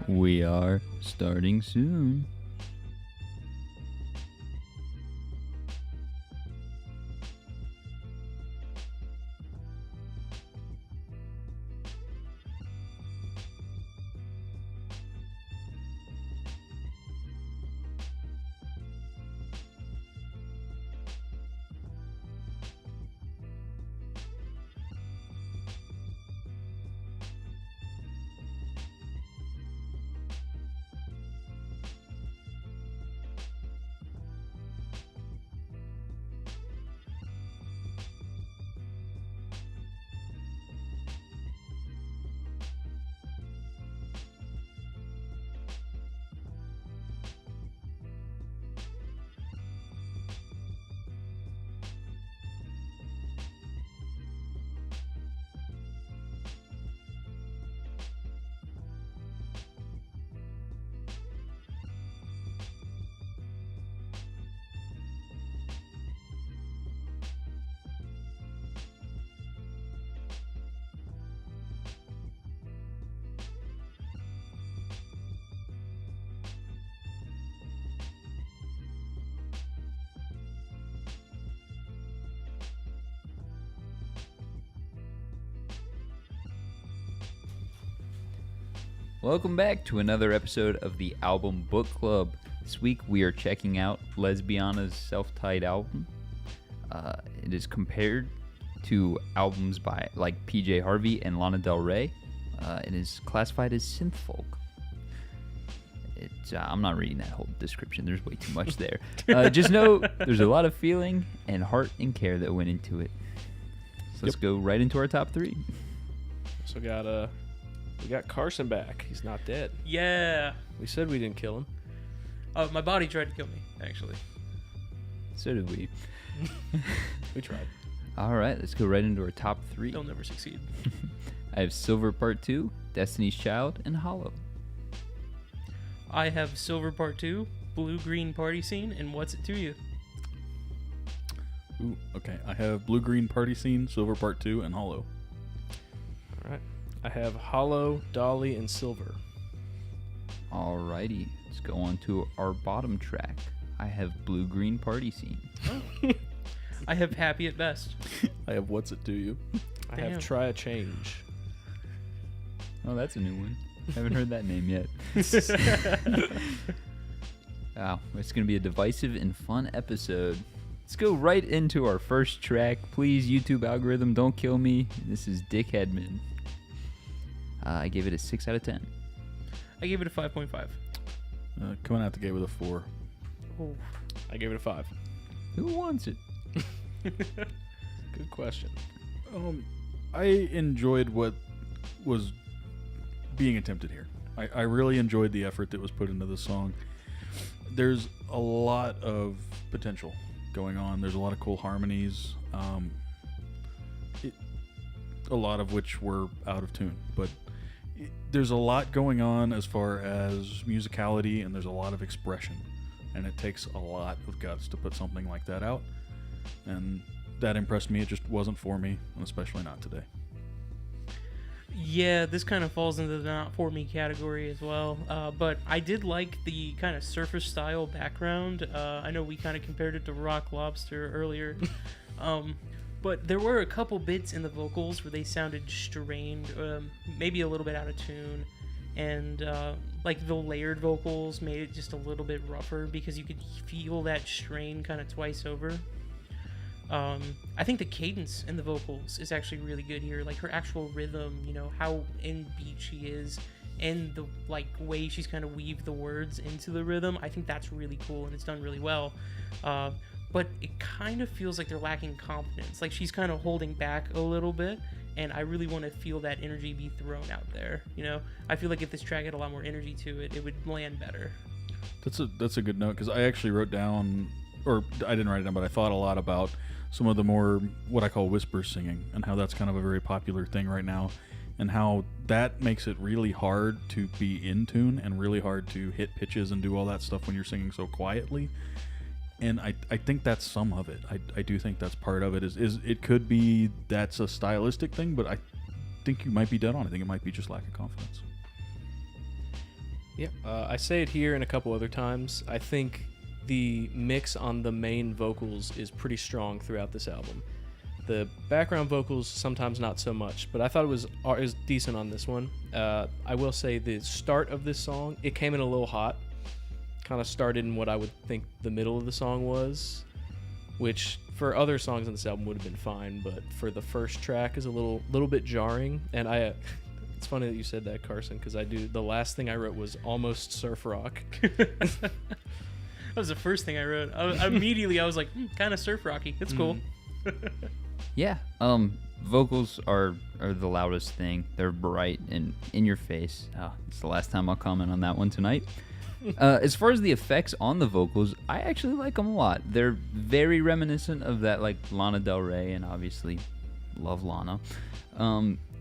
We are starting soon. Welcome back to another episode of the Album Book Club. This week we are checking out Lesbiana's self-titled album. It is compared to albums by like PJ Harvey and Lana Del Rey. It is classified as synth folk. I'm not reading that whole description. There's way too much there. Just know there's a lot of feeling and heart and care that went into it. So let's go right into our top three. So we got Carson back. He's not dead. Yeah. We said we didn't kill him. My body tried to kill me, actually. So did we. We tried. All right, let's go right into our top three. They'll never succeed. I have Silver Part 2, Destiny's Child, and Hollow. I have Silver Part 2, Blue Green Party Scene, and What's It to You? Ooh, okay. I have Blue Green Party Scene, Silver Part 2, and Hollow. All right. I have Hollow, Dolly, and Silver. Alrighty, let's go on to our bottom track. I have Blue Green Party Scene. I have Happy at Best. I have What's It to You? I Damn. have Try a Change. Oh, that's a new one. Haven't heard that name yet. Wow, it's going to be a divisive and fun episode. Let's go right into our first track. Please, YouTube algorithm, don't kill me. This is Dick Hedman. I gave it a 6 out of 10. I gave it a 5.5. Coming out the gate with a 4. Oh. I gave it a 5. Who wants it? Good question. I enjoyed what was being attempted here. I really enjoyed the effort that was put into the song. There's a lot of potential going on. There's a lot of cool harmonies, a lot of which were out of tune, but there's a lot going on as far as musicality, and there's a lot of expression, and it takes a lot of guts to put something like that out, and that impressed me. It just wasn't for me, and especially not today. Yeah, this kind of falls into the not for me category as well. But I did like the kind of surfer style background. I know we kind of compared it to Rock Lobster earlier. But there were a couple bits in the vocals where they sounded strained, maybe a little bit out of tune. And like the layered vocals made it just a little bit rougher because you could feel that strain kind of twice over. I think the cadence in the vocals is actually really good here. Like her actual rhythm, you know, how in beat she is, and the like way she's kind of weaved the words into the rhythm. I think that's really cool, and it's done really well. But it kind of feels like they're lacking confidence. Like she's kind of holding back a little bit, and I really want to feel that energy be thrown out there. You know, I feel like if this track had a lot more energy to it, it would land better. That's a good note, because I actually wrote down, or I didn't write it down, but I thought a lot about some of the more what I call whisper singing, and how that's kind of a very popular thing right now, and how that makes it really hard to be in tune and really hard to hit pitches and do all that stuff when you're singing so quietly. And I think that's some of it. I do think that's part of it. Is it could be that's a stylistic thing, but I think you might be dead on. I think it might be just lack of confidence. Yeah, I say it here and a couple other times. I think the mix on the main vocals is pretty strong throughout this album. The background vocals sometimes not so much, but I thought it was decent on this one. I will say the start of this song, it came in a little hot. Kind of started in what I would think the middle of the song was, which for other songs on this album would have been fine, but for the first track is a little bit jarring. And it's funny that you said that, Carson, because the last thing I wrote was almost surf rock. That was the first thing I wrote. Immediately I was like, kind of surf rocky. It's cool. Yeah. Vocals are the loudest thing. They're bright and in your face. It's the last time I'll comment on that one tonight. As far as the effects on the vocals, I actually like them a lot. They're very reminiscent of that, like Lana Del Rey, and obviously love Lana.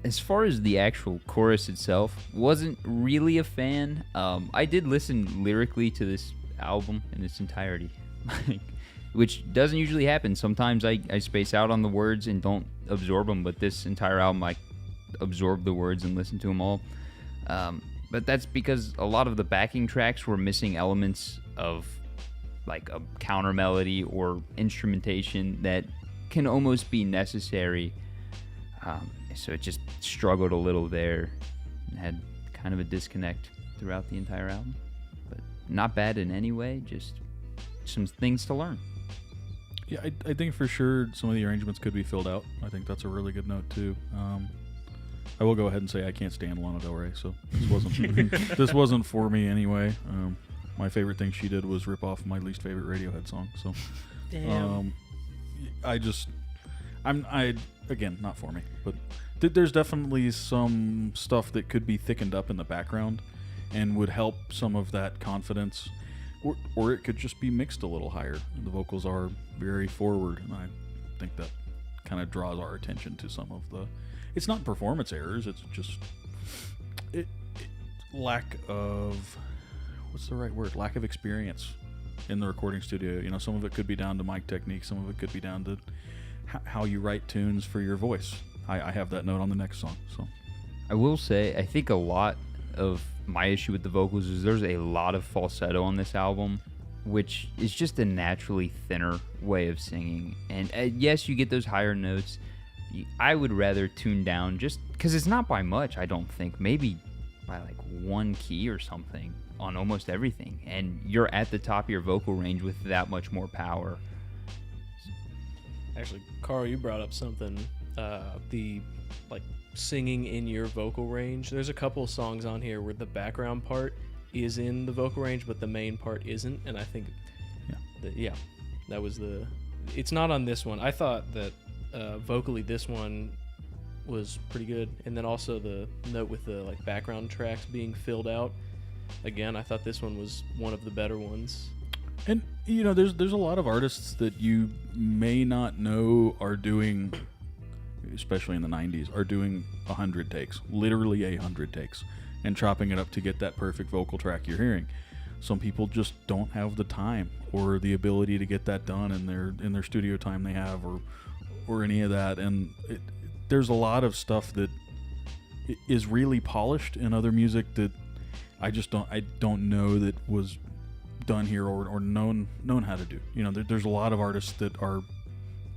As far as the actual chorus itself, wasn't really a fan. I did listen lyrically to this album in its entirety, which doesn't usually happen. Sometimes I space out on the words and don't absorb them, but this entire album I absorbed the words and listened to them all. But that's because a lot of the backing tracks were missing elements of like a counter melody or instrumentation that can almost be necessary. So it just struggled a little there and had kind of a disconnect throughout the entire album. But not bad in any way, just some things to learn. Yeah, I think for sure some of the arrangements could be filled out. I think that's a really good note too. I will go ahead and say I can't stand Lana Del Rey, so this wasn't for me anyway. My favorite thing she did was rip off my least favorite Radiohead song. So, Damn. Again, not for me. But there's definitely some stuff that could be thickened up in the background, and would help some of that confidence, or it could just be mixed a little higher. The vocals are very forward, and I think that kind of draws our attention to some of the. It's not performance errors. It's just lack of, what's the right word? Lack of experience in the recording studio. You know, some of it could be down to mic technique. Some of it could be down to how you write tunes for your voice. I have that note on the next song. So I will say, I think a lot of my issue with the vocals is there's a lot of falsetto on this album, which is just a naturally thinner way of singing. And yes, you get those higher notes. I would rather tune down just because it's not by much, I don't think. Maybe by like one key or something on almost everything. And you're at the top of your vocal range with that much more power. Actually, Carl, you brought up something. The like singing in your vocal range. There's a couple songs on here where the background part is in the vocal range, but the main part isn't. And I think, that was it's not on this one. I thought that vocally this one was pretty good, and then also the note with the like background tracks being filled out. Again, I thought this one was one of the better ones. And you know, there's a lot of artists that you may not know are doing, especially in the 90s, are doing 100 takes, literally 100 takes, and chopping it up to get that perfect vocal track you're hearing. Some people just don't have the time or the ability to get that done in their studio time they have, or any of that. And there's a lot of stuff that is really polished in other music that I don't know that was done here or known how to do. You know, there's a lot of artists that are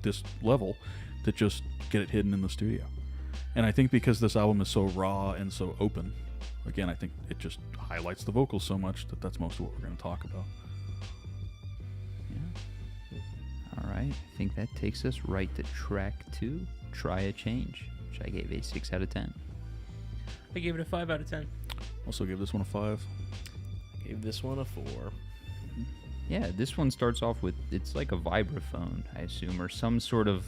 this level that just get it hidden in the studio. And I think because this album is so raw and so open, again, I think it just highlights the vocals so much that's most of what we're going to talk about. Yeah. All right. I think that takes us right to track 2, Try a Change, which I gave a 6 out of 10. I gave it a 5 out of 10. Also gave this one a 5. Gave this one a 4. Yeah, this one starts off with, it's like a vibraphone, I assume, or some sort of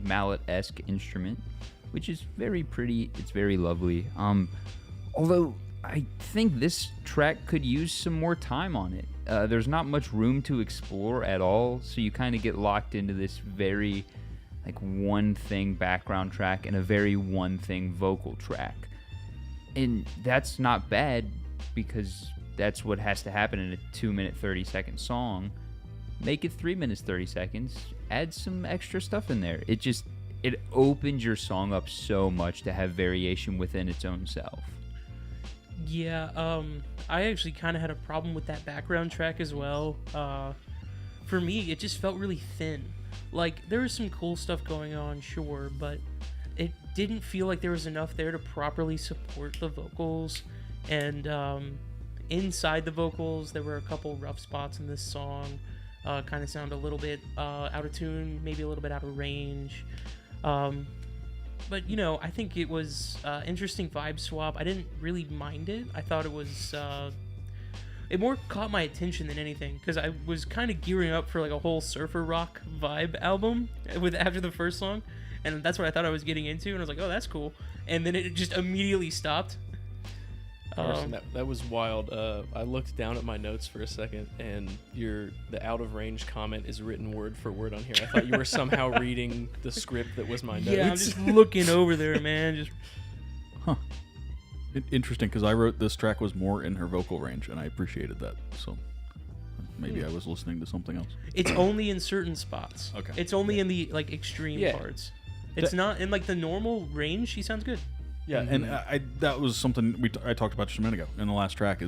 mallet-esque instrument, which is very pretty. It's very lovely. Although I think this track could use some more time on it. There's not much room to explore at all, so you kind of get locked into this very like one thing background track and a very one thing vocal track. And that's not bad, because that's what has to happen in a 2-minute 30-second song. Make it 3 minutes 30 seconds. Add some extra stuff in there. It opens your song up so much to have variation within its own self. Yeah, I actually kind of had a problem with that background track as well. For me, it just felt really thin. Like, there was some cool stuff going on, sure, but it didn't feel like there was enough there to properly support the vocals. And inside the vocals, there were a couple rough spots in this song. Kind of sound a little bit out of tune, maybe a little bit out of range. But, you know, I think it was interesting vibe swap. I didn't really mind it. I thought it was... it more caught my attention than anything, because I was kind of gearing up for like a whole surfer rock vibe album after the first song, and that's what I thought I was getting into, and I was like, oh, that's cool. And then it just immediately stopped. That was wild. I looked down at my notes for a second, and the out of range comment is written word for word on here. I thought you were somehow reading the script that was my notes. Yeah, I'm just looking over there, man. Just Interesting, because I wrote this track was more in her vocal range, and I appreciated that. So maybe I was listening to something else. It's only in certain spots. Okay. It's only in the like extreme parts. It's not in like the normal range. She sounds good. Yeah, and I that was something I talked about just a minute ago in the last track.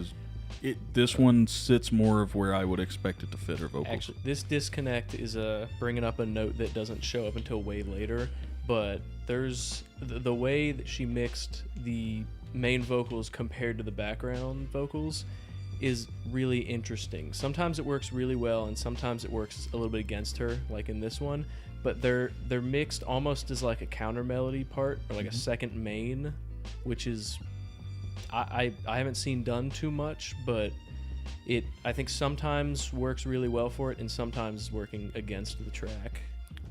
This one sits more of where I would expect it to fit her vocals. Actually, this disconnect is bringing up a note that doesn't show up until way later, but there's the way that she mixed the main vocals compared to the background vocals is really interesting. Sometimes it works really well, and sometimes it works a little bit against her, like in this one. But they're mixed almost as like a counter melody part, or like a second main, which is I haven't seen done too much, but I think sometimes works really well for it, and sometimes is working against the track.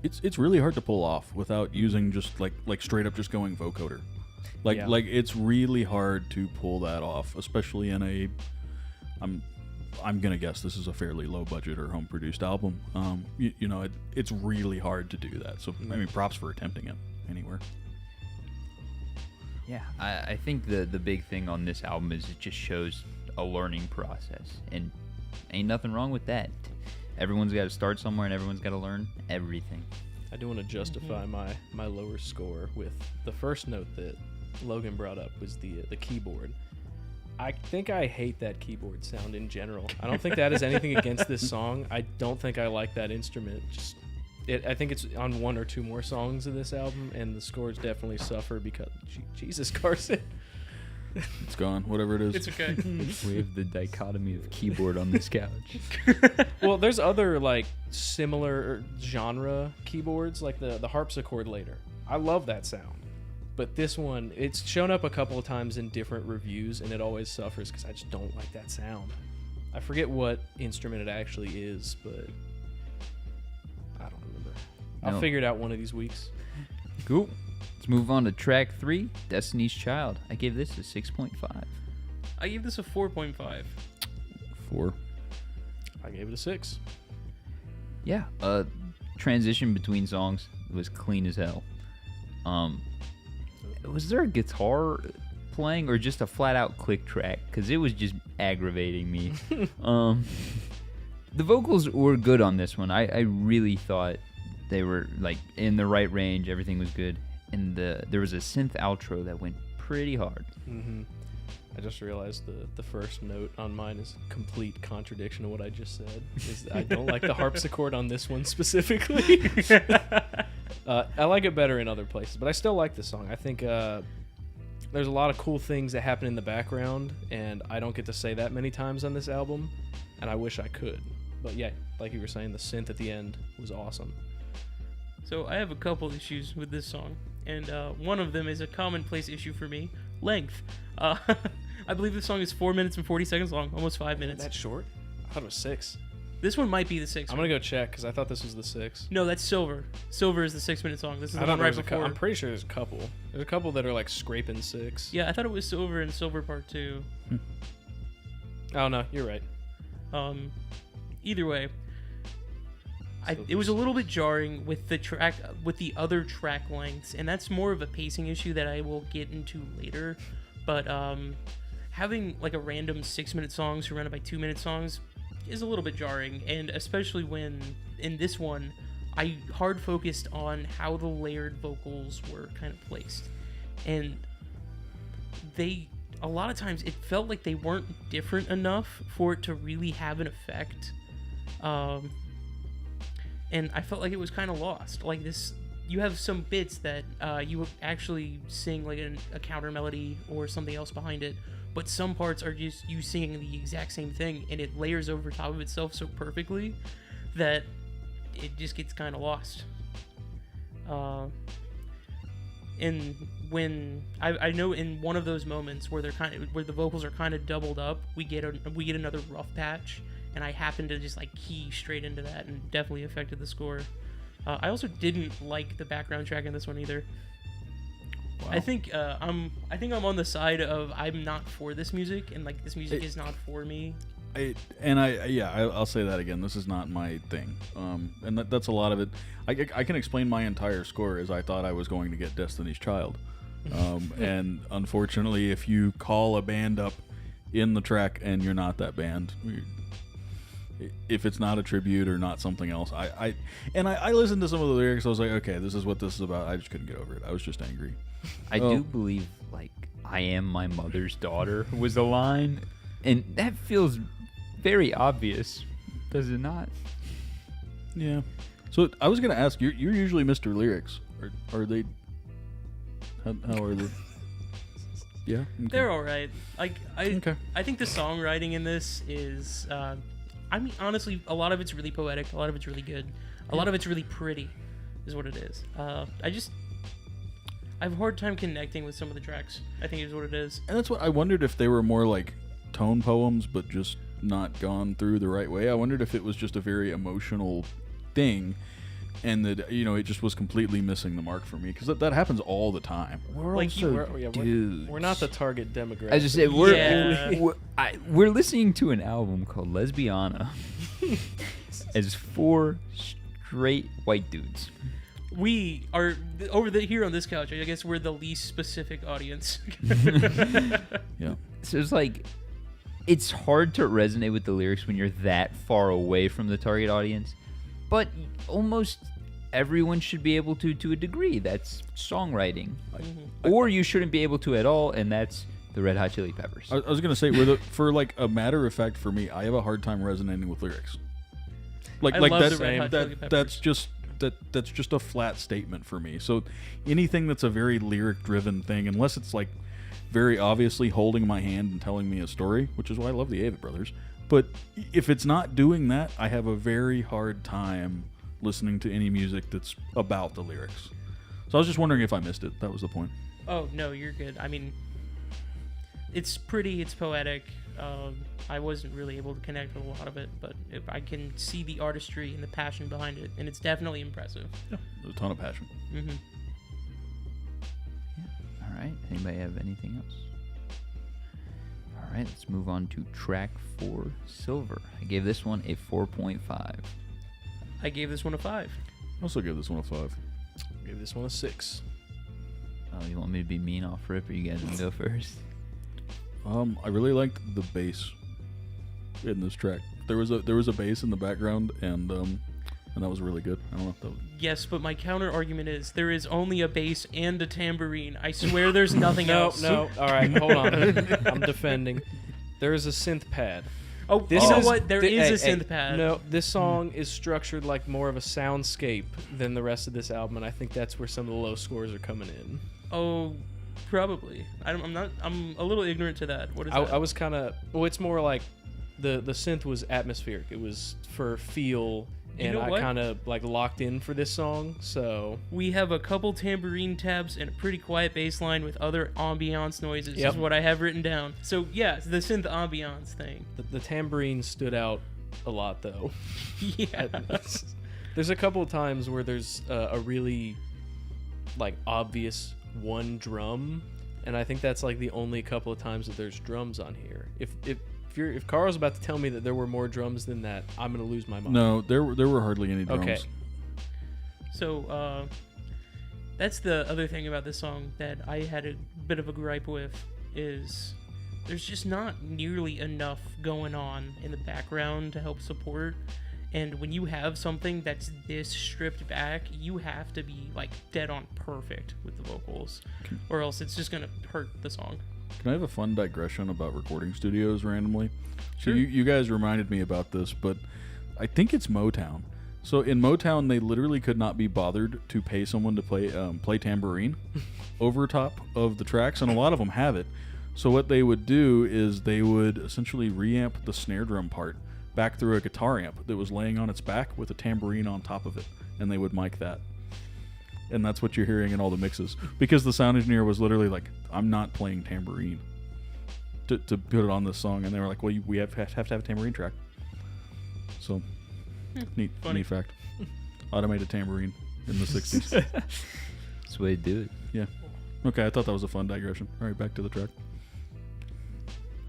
It's really hard to pull off without using just like straight up just going vocoder. Like it's really hard to pull that off, especially in a I'm gonna guess this is a fairly low budget or home produced album. It's really hard to do that. So I mean, props for attempting it anywhere. Yeah, I think the big thing on this album is it just shows a learning process, and ain't nothing wrong with that. Everyone's got to start somewhere, and everyone's got to learn everything. I do want to justify my lower score with the first note that Logan brought up was the keyboard. I think I hate that keyboard sound in general. I don't think that is anything against this song. I don't think I like that instrument. I think it's on one or two more songs of this album, and the scores definitely suffer because Jesus, Carson. It's gone. Whatever it is. It's okay. We have the dichotomy of keyboard on this couch. Well, there's other like similar genre keyboards, like the harpsichord later. I love that sound. But this one, it's shown up a couple of times in different reviews, and it always suffers because I just don't like that sound. I forget what instrument it actually is, but I don't remember. I'll figure it out one of these weeks. Cool. Let's move on to track 3, Destiny's Child. I gave this a 6.5. I gave this a 4.5. 4. I gave it a 6. Yeah, transition between songs was clean as hell. Was there a guitar playing or just a flat out click track? Because it was just aggravating me. The vocals were good on this one. I really thought they were like in the right range. Everything was good. And there was a synth outro that went pretty hard. Mm-hmm. I just realized the first note on mine is a complete contradiction of what I just said. Is I don't like the harpsichord on this one specifically. I like it better in other places, but I still like the song. I think there's a lot of cool things that happen in the background, and I don't get to say that many times on this album, and I wish I could. But yeah, like you were saying, the synth at the end was awesome. So I have a couple issues with this song, and one of them is a commonplace issue for me: length. I believe this song is 4 minutes and 40 seconds long, almost 5 minutes. That short? I thought it was 6. This one might be the 6. I'm gonna go check because I thought this was the 6. No, that's Silver. Silver is the 6-minute song. This is the one right before. I'm pretty sure there's a couple. There's a couple that are like scraping 6. Yeah, I thought it was Silver and Silver Part 2. Oh no, you're right. Either way, it was a little bit jarring with the other track lengths, and that's more of a pacing issue that I will get into later. But having like a random 6-minute song surrounded by 2-minute songs is a little bit jarring, and especially when in this one I hard focused on how the layered vocals were kind of placed, and they a lot of times it felt like they weren't different enough for it to really have an effect. And I felt like it was kind of lost. Like this, you have some bits that you actually sing like a counter melody or something else behind it, but some parts are just you singing the exact same thing, and it layers over top of itself so perfectly that it just gets kind of lost. And when I know in one of those moments where where the vocals are kind of doubled up, we get another rough patch, and I happened to just like key straight into that, and definitely affected the score. I also didn't like the background track in this one either. Wow. I think I'm on the side of I'm not for this music, and like this music is not for me. I'll say that again. This is not my thing, and that's a lot of it. I can explain my entire score as I thought I was going to get Destiny's Child, and unfortunately, if you call a band up in the track and you're not that band, if it's not a tribute or not something else, I listened to some of the lyrics. I was like, okay, this is what this is about. I just couldn't get over it. I was just angry. I do believe like "I am my mother's daughter" was a line, and that feels very obvious, does it not? Yeah. So I was gonna ask, you're usually Mr. Lyrics. Are they? How are they? Yeah. Okay. They're all right. I think the songwriting in this is. I mean, honestly, a lot of it's really poetic. A lot of it's really good. A lot of it's really pretty, is what it is. I have a hard time connecting with some of the tracks, I think is what it is. And that's what I wondered, if they were more like tone poems, but just not gone through the right way. I wondered if it was just a very emotional thing, and that it just was completely missing the mark for me, because that happens all the time. We're not the target demographic. I just say we're listening to an album called Lesbiana as 4 straight white dudes. We are here on this couch. I guess we're the least specific audience. Yeah. So it's like, it's hard to resonate with the lyrics when you're that far away from the target audience, but almost everyone should be able to a degree. That's songwriting. Or you shouldn't be able to at all, and that's the Red Hot Chili Peppers. I was gonna say, for like a matter of fact, for me, I have a hard time resonating with lyrics. I love the Red Hot Chili Peppers. That's just a flat statement for me. So anything that's a very lyric driven thing, unless it's like very obviously holding my hand and telling me a story, which is why I love the Avett Brothers. But if it's not doing that, I have a very hard time listening to any music that's about the lyrics. So I was just wondering if I missed it. That was the point. Oh, no, you're good. I mean, it's pretty, it's poetic. I wasn't really able to connect with a lot of it, but I can see the artistry and the passion behind it, and it's definitely impressive. Yeah, there's a ton of passion. Mm-hmm. Yeah. All right. Anybody have anything else? All right. Let's move on to track 4, Silver. I gave this one a 4.5. I gave this one a 5. I also gave this one a 5. I gave this one a 6. Oh, you want me to be mean off rip, or you guys want to go first? I really liked the bass in this track. There was a bass in the background, and that was really good. I don't know if that was... Yes, but my counter argument is there is only a bass and a tambourine. I swear there's nothing else. No. All right, hold on. I'm defending. There is a synth pad. Oh, you know what? There is a synth pad. No, this song is structured like more of a soundscape than the rest of this album, and I think that's where some of the low scores are coming in. Oh, probably. I'm a little ignorant to that. What is that? I was kind of... Well, it's more like the synth was atmospheric. It was for feel, and I kind of like locked in for this song, so... We have a couple tambourine tabs and a pretty quiet bass line with other ambiance noises, Yep. is what I have written down. So, yeah, the synth ambiance thing. The tambourine stood out a lot, though. Yeah. There's a couple of times where there's a really, like, obvious one drum, and I think that's like the only couple of times that there's drums on here. If Carl's about to tell me that there were more drums than that, I'm gonna lose my mind. No, there were hardly any drums. Okay. So that's the other thing about this song that I had a bit of a gripe with, is there's just not nearly enough going on in the background to help support. And when you have something that's this stripped back, you have to be like dead on perfect with the vocals, or else it's just gonna hurt the song. Can I have a fun digression about recording studios randomly? Sure. So you guys reminded me about this, but I think it's Motown. So in Motown, they literally could not be bothered to pay someone to play tambourine over top of the tracks, and a lot of them have it. So what they would do is they would essentially reamp the snare drum part back through a guitar amp that was laying on its back with a tambourine on top of it, and they would mic that. And that's what you're hearing in all the mixes. Because the sound engineer was literally like, I'm not playing tambourine to put it on this song. And they were like, well, we have to have a tambourine track. So, neat fact. Automated tambourine in the 60s. That's the way to do it. Yeah. Okay, I thought that was a fun digression. All right, back to the track.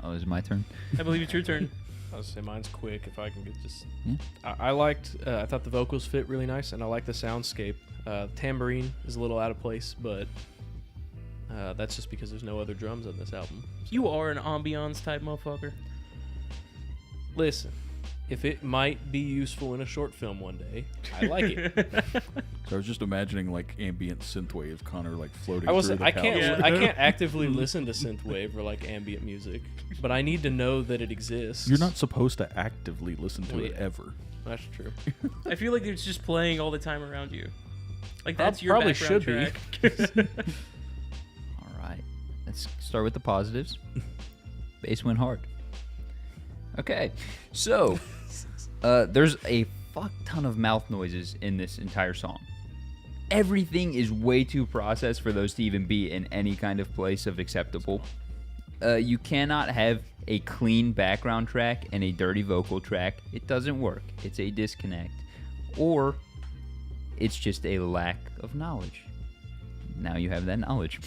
Oh, is it my turn? I believe it's your turn. I was say mine's quick if I can get just. Yeah. I thought the vocals fit really nice, and I like the soundscape. Tambourine is a little out of place, but that's just because there's no other drums on this album. You are an ambiance type motherfucker. Listen, if it might be useful in a short film one day, I like it. So I was just imagining like ambient synthwave Connor like floating I through the can't house. Yeah. I can't actively listen to synthwave or like ambient music, but I need to know that it exists. You're not supposed to actively listen to Well, it yeah. ever. That's true. I feel like it's just playing all the time around you. Like that's your Probably background should be. track. All right. Let's start with the positives. Bass went hard. Okay. So, there's a fuck ton of mouth noises in this entire song. Everything is way too processed for those to even be in any kind of place of acceptable. You cannot have a clean background track and a dirty vocal track. It doesn't work. It's a disconnect. Or it's just a lack of knowledge. Now you have that knowledge.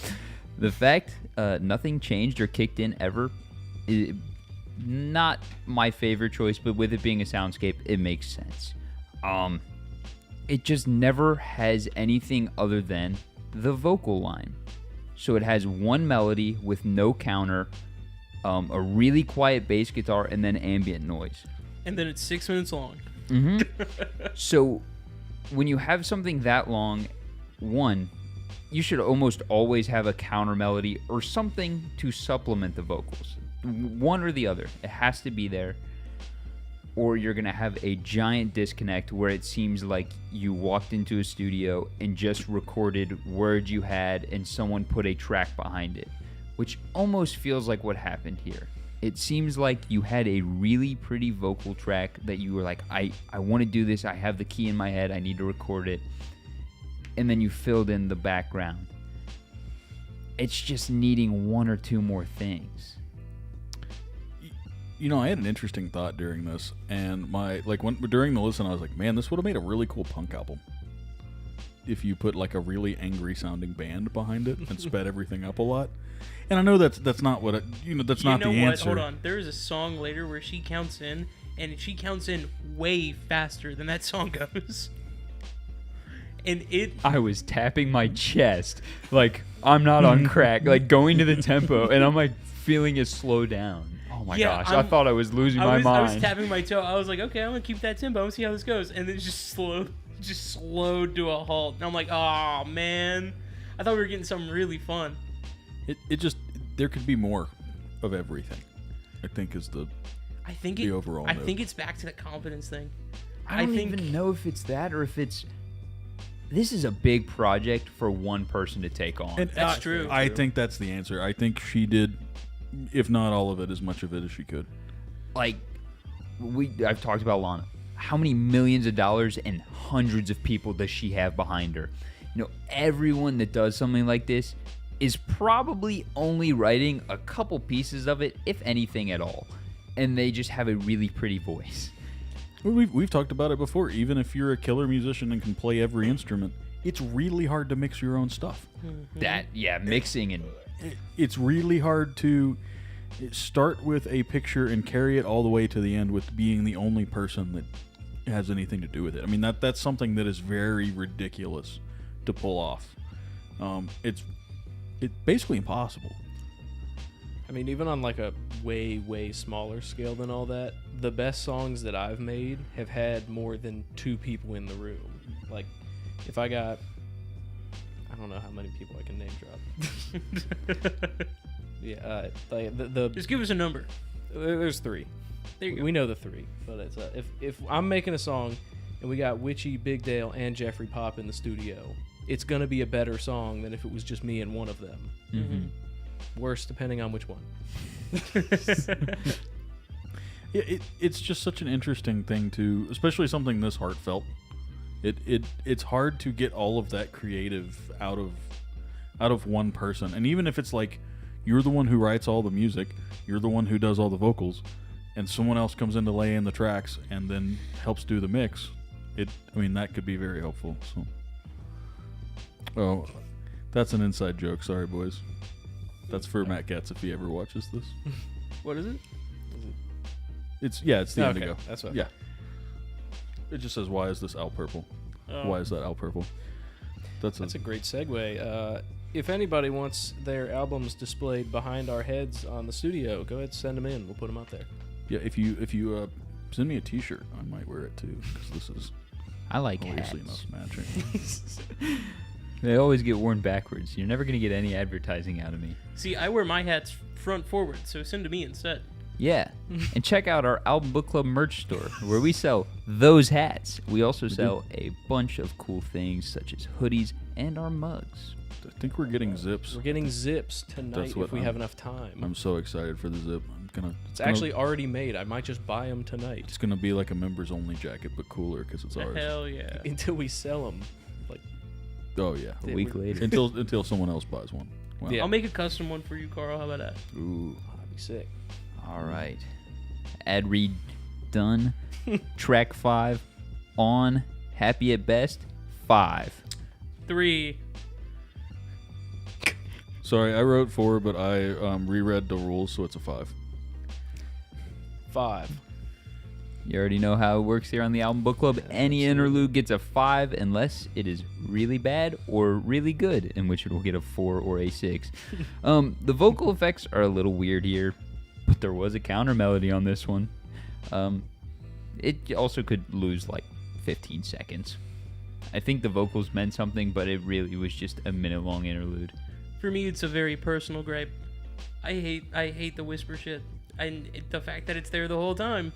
The fact nothing changed or kicked in ever is not my favorite choice, but with it being a soundscape, it makes sense. It just never has anything other than the vocal line. So it has one melody with no counter, a really quiet bass guitar, and then ambient noise. And then it's 6 minutes long. So when you have something that long, one, you should almost always have a counter melody or something to supplement the vocals. One or the other. It has to be there. Or you're going to have a giant disconnect where it seems like you walked into a studio and just recorded words you had and someone put a track behind it, which almost feels like what happened here. It seems like you had a really pretty vocal track that you were like, I want to do this. I have the key in my head. I need to record it. And then you filled in the background. It's just needing one or two more things. You know, I had an interesting thought during this, and during the listen, I was like, man, this would have made a really cool punk album if you put like a really angry sounding band behind it and sped everything up a lot. And I know that's not what that's not the answer. Hold on. There is a song later where she counts in, and she counts in way faster than that song goes. And I was tapping my chest like I'm not on crack, like going to the tempo, and I'm like feeling it slow down. Oh my gosh, I thought I was losing my mind. I was tapping my toe. I was like, okay, I'm gonna keep that tempo and see how this goes. And then just slowed to a halt. And I'm like, oh man, I thought we were getting something really fun. It just, there could be more of everything, I think is the overall note. I think it's back to the confidence thing. I don't even know if it's that or if it's. This is a big project for one person to take on. And That's true. I think that's the answer. I think she did, if not all of it, as much of it as she could. Like, I've talked about Lana. How many millions of dollars and hundreds of people does she have behind her? You know, everyone that does something like this is probably only writing a couple pieces of it, if anything at all. And they just have a really pretty voice. Well, we've talked about it before. Even if you're a killer musician and can play every instrument, it's really hard to mix your own stuff. Mixing and... It's really hard to start with a picture and carry it all the way to the end with being the only person that has anything to do with it. I mean, that's something that is very ridiculous to pull off. It's basically impossible. I mean, even on like a way, way smaller scale than all that, the best songs that I've made have had more than two people in the room. Like, if I don't know how many people I can name drop. Yeah, like the Just give us a number. there's 3. There you go. We know the 3, but it's if I'm making a song and we got Witchy, Big Dale, and Jeffrey Pop in the studio, it's gonna be a better song than if it was just me and one of them. Mm-hmm. Worse, depending on which one. Yeah, it's just such an interesting thing to, especially something this heartfelt. It's hard to get all of that creative out of one person, and even if it's like you're the one who writes all the music, you're the one who does all the vocals, and someone else comes in to lay in the tracks and then helps do the mix. That could be very helpful. So, oh, that's an inside joke. Sorry, boys. That's for Matt Getz if he ever watches this. What is it? It's the Okay, indigo. that's what. Yeah. It just says, "Why is this owl purple? Oh. Why is that owl purple?" That's a great segue. If anybody wants their albums displayed behind our heads on the studio, go ahead and send them in. We'll put them out there. Yeah, if you send me a T-shirt, I might wear it too, because this is I like obviously hats. not matching. They always get worn backwards. You're never going to get any advertising out of me. See, I wear my hats front forward, so send to me instead. Yeah. And check out our Album Book Club merch store where we sell those hats. We also sell a bunch of cool things such as hoodies and our mugs. I think we're getting zips. We're getting zips tonight That's what if we have enough time. I'm so excited for the zip. It's actually already made. I might just buy them tonight It's gonna be like a members only jacket, but cooler because it's ours. Hell yeah. until we sell them. Like, Oh yeah. A week later. until someone else buys one. Wow. Yeah. I'll make a custom one for you, Carl. How about that? Ooh. that'd be sick. All right. Ad read done. Track 5 on Happy at Best 5. 3. Sorry, I wrote 4, but I reread the rules, so it's a 5. 5. You already know how it works here on the Album Book Club. Any interlude gets a 5 unless it is really bad or really good, in which it will get a 4 or a 6. The vocal effects are a little weird here, but there was a counter melody on this one. It also could lose like 15 seconds. I think the vocals meant something, but it really was just a minute-long interlude. For me, it's a very personal gripe. I hate the whisper shit. And the fact that it's there the whole time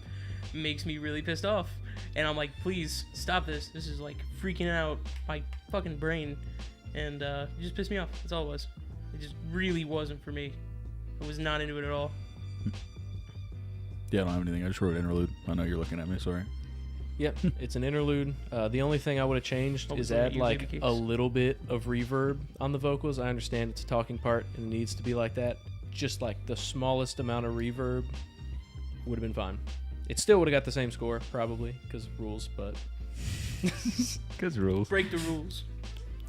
makes me really pissed off. And I'm like, please, stop this. This is like freaking out my fucking brain. And it just pissed me off. That's all it was. It just really wasn't for me. I was not into it at all. Yeah, I don't have anything. I just wrote interlude. I know you're looking at me. Sorry. Yep, it's an interlude. The only thing I would have changed is Hopefully add usually like the case. a little bit of reverb on the vocals. I understand it's a talking part and it needs to be like that. Just like the smallest amount of reverb would have been fine. It still would have got the same score probably because rules, but Because rules. Break the rules.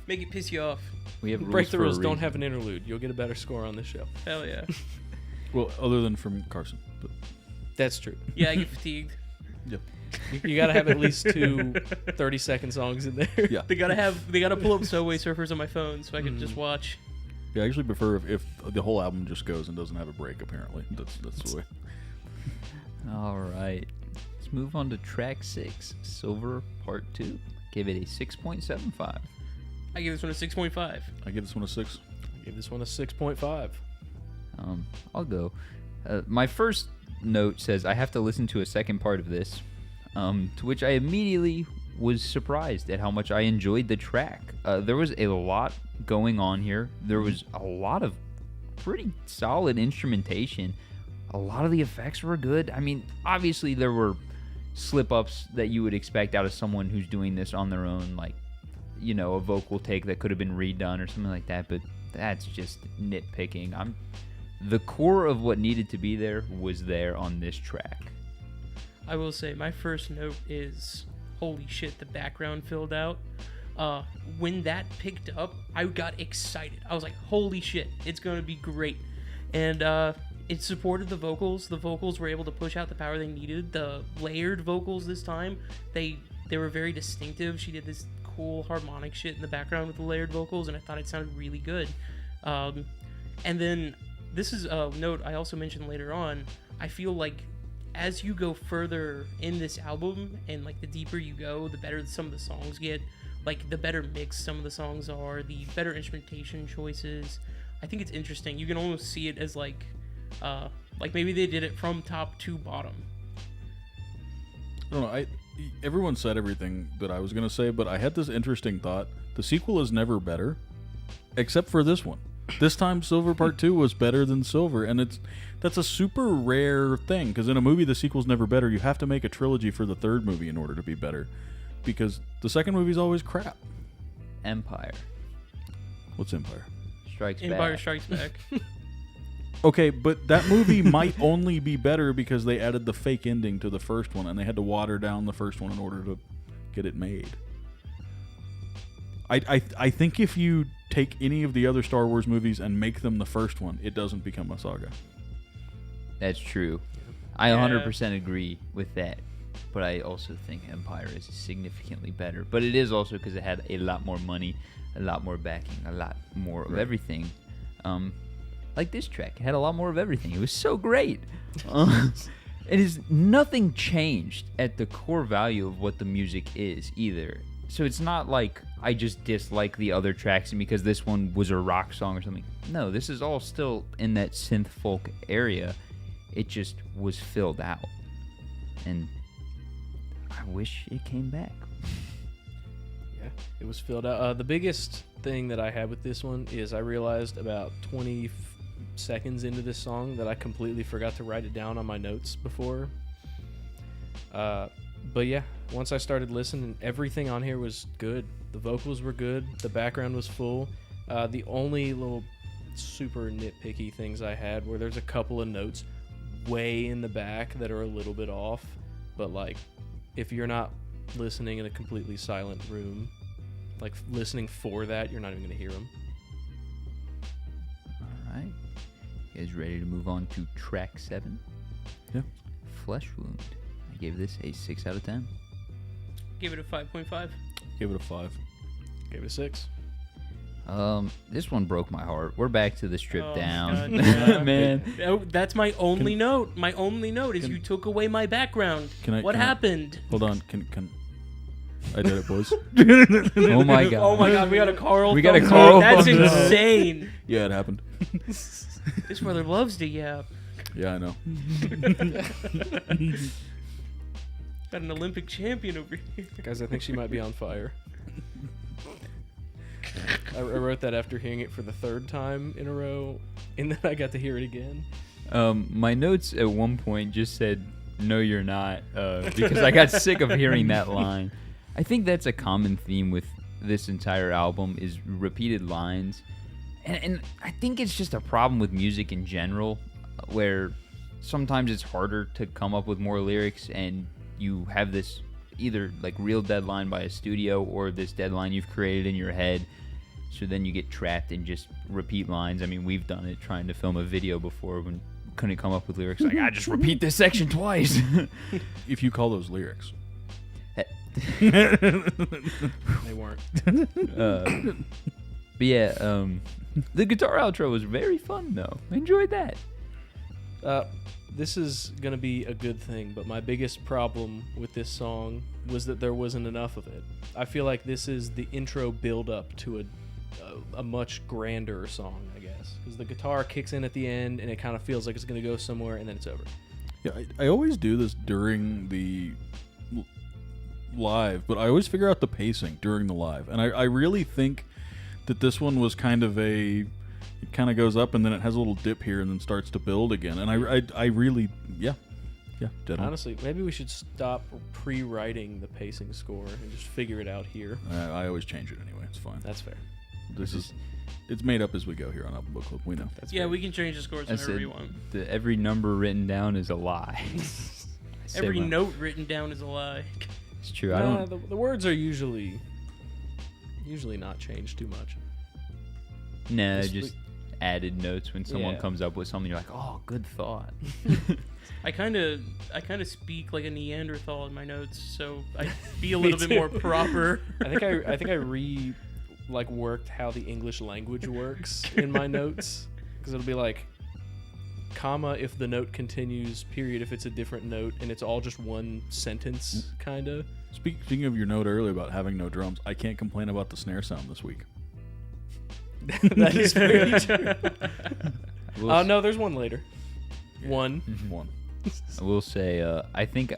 Make it piss you off. We have rules break the for a rules. Don't reason. have an interlude. You'll get a better score on this show. Hell yeah. Well, other than from Carson. But That's true. Yeah, I get fatigued. yeah. You got to have at least 2 30-second songs in there. Yeah. They gotta pull up Subway Surfers on my phone so I can just watch. Yeah, I actually prefer if the whole album just goes and doesn't have a break. Apparently, that's the way. All right. Let's move on to track 6, Silver Part 2. Give it a 6.75. I give this one a 6.5. I give this one a 6. I give this one a 6.5. I'll go. My first note says I have to listen to a second part of this, to which I immediately was surprised at how much I enjoyed the track. There was a lot going on here. There was a lot of pretty solid instrumentation. A lot of the effects were good. I mean, obviously there were slip-ups that you would expect out of someone who's doing this on their own, like, you know, a vocal take that could have been redone or something like that, but that's just nitpicking. The core of what needed to be there was there on this track. I will say my first note is holy shit, the background filled out. When that picked up, I got excited. I was like, holy shit, it's gonna be great. And it supported the vocals. The vocals were able to push out the power they needed. The layered vocals this time, they were very distinctive. She did this cool harmonic shit in the background with the layered vocals, and I thought it sounded really good. And then this is a note I also mentioned later on. I feel like as you go further in this album and like the deeper you go, the better some of the songs get. Like the better mix some of the songs are, the better instrumentation choices. I think it's interesting. You can almost see it as like maybe they did it from top to bottom. I don't know. Everyone said everything that I was going to say, but I had this interesting thought. The sequel is never better, except for this one. This time, Silver Part 2 was better than Silver, and that's a super rare thing, because in a movie, the sequel's never better. You have to make a trilogy for the third movie in order to be better, because the second movie's always crap. Empire What's Empire? Strikes Empire Back. Strikes Back. Okay, but that movie might only be better because they added the fake ending to the first one, and they had to water down the first one in order to get it made. I think if you take any of the other Star Wars movies and make them the first one, it doesn't become a saga. That's true. I 100% agree with that. But I also think Empire is significantly better. But it is also because it had a lot more money, a lot more backing, a lot more of everything. Like this track, it had a lot more of everything. It was so great. It is nothing changed at the core value of what the music is either. So it's not like I just dislike the other tracks and because this one was a rock song or something. No, this is all still in that synth folk area. It just was filled out. And I wish it came back. Yeah, it was filled out. The biggest thing that I had with this one is I realized about 20 seconds into this song that I completely forgot to write it down on my notes before. But yeah, once I started listening, everything on here was good. The vocals were good. The background was full. The only little super nitpicky things I had were there's a couple of notes way in the back that are a little bit off. But like, if you're not listening in a completely silent room, like listening for that, you're not even going to hear them. All right. You guys ready to move on to track 7? Yeah. Flesh Wound. I gave this a 6 out of 10. Give it a 5.5. Give it a 5. Gave it a 6. This one broke my heart. We're back to the stripped down. God, yeah. Man. Oh, that's my only note. My only note is you took away my background. What happened? Hold on. Can I did it, boys? Oh my god. Oh my god, we got a Carl. We got a thumbs Carl up. That's thumbs up. insane. Yeah, it happened. This brother loves to yap. Yeah, I know. Got an Olympic champion over here. Guys, I think she might be on fire. I wrote that after hearing it for the 3rd time in a row, and then I got to hear it again. My notes at one point just said, "No, you're not," because I got sick of hearing that line. I think that's a common theme with this entire album is repeated lines. And I think it's just a problem with music in general, where sometimes it's harder to come up with more lyrics and you have this either like real deadline by a studio or this deadline you've created in your head. So then you get trapped in just repeat lines. I mean, we've done it trying to film a video before when we couldn't come up with lyrics. Like, I just repeat this section twice. If you call those lyrics. They weren't. But yeah, the guitar outro was very fun though. I enjoyed that. This is going to be a good thing, but my biggest problem with this song was that there wasn't enough of it. I feel like this is the intro build-up to a much grander song, I guess. Because the guitar kicks in at the end, and it kind of feels like it's going to go somewhere, and then it's over. Yeah, I always do this during the live, but I always figure out the pacing during the live. And I really think that this one was kind of it kind of goes up and then it has a little dip here and then starts to build again. And I really, yeah, dead on. Honestly, maybe we should stop pre-writing the pacing score and just figure it out here. I always change it anyway. It's fine. That's fair. It's made up as we go here on Album Book Club. We know. That's Yeah, fair. we can change the scores whenever we want. Every number written down is a lie. Every note written down is a lie. It's true. I don't. The words are usually not changed too much. Nah, Just just added notes when someone Yeah. comes up with something. You're like, oh, good thought. I kind of speak like a Neanderthal in my notes, so I be a little bit more proper. I think I worked how the English language works in my notes, because it'll be like comma if the note continues, period if it's a different note, and it's all just one sentence kind of. Speaking of your note earlier about having no drums, I can't complain about the snare sound this week. That is very true. We'll No, there's one later. One. One. I will say, I think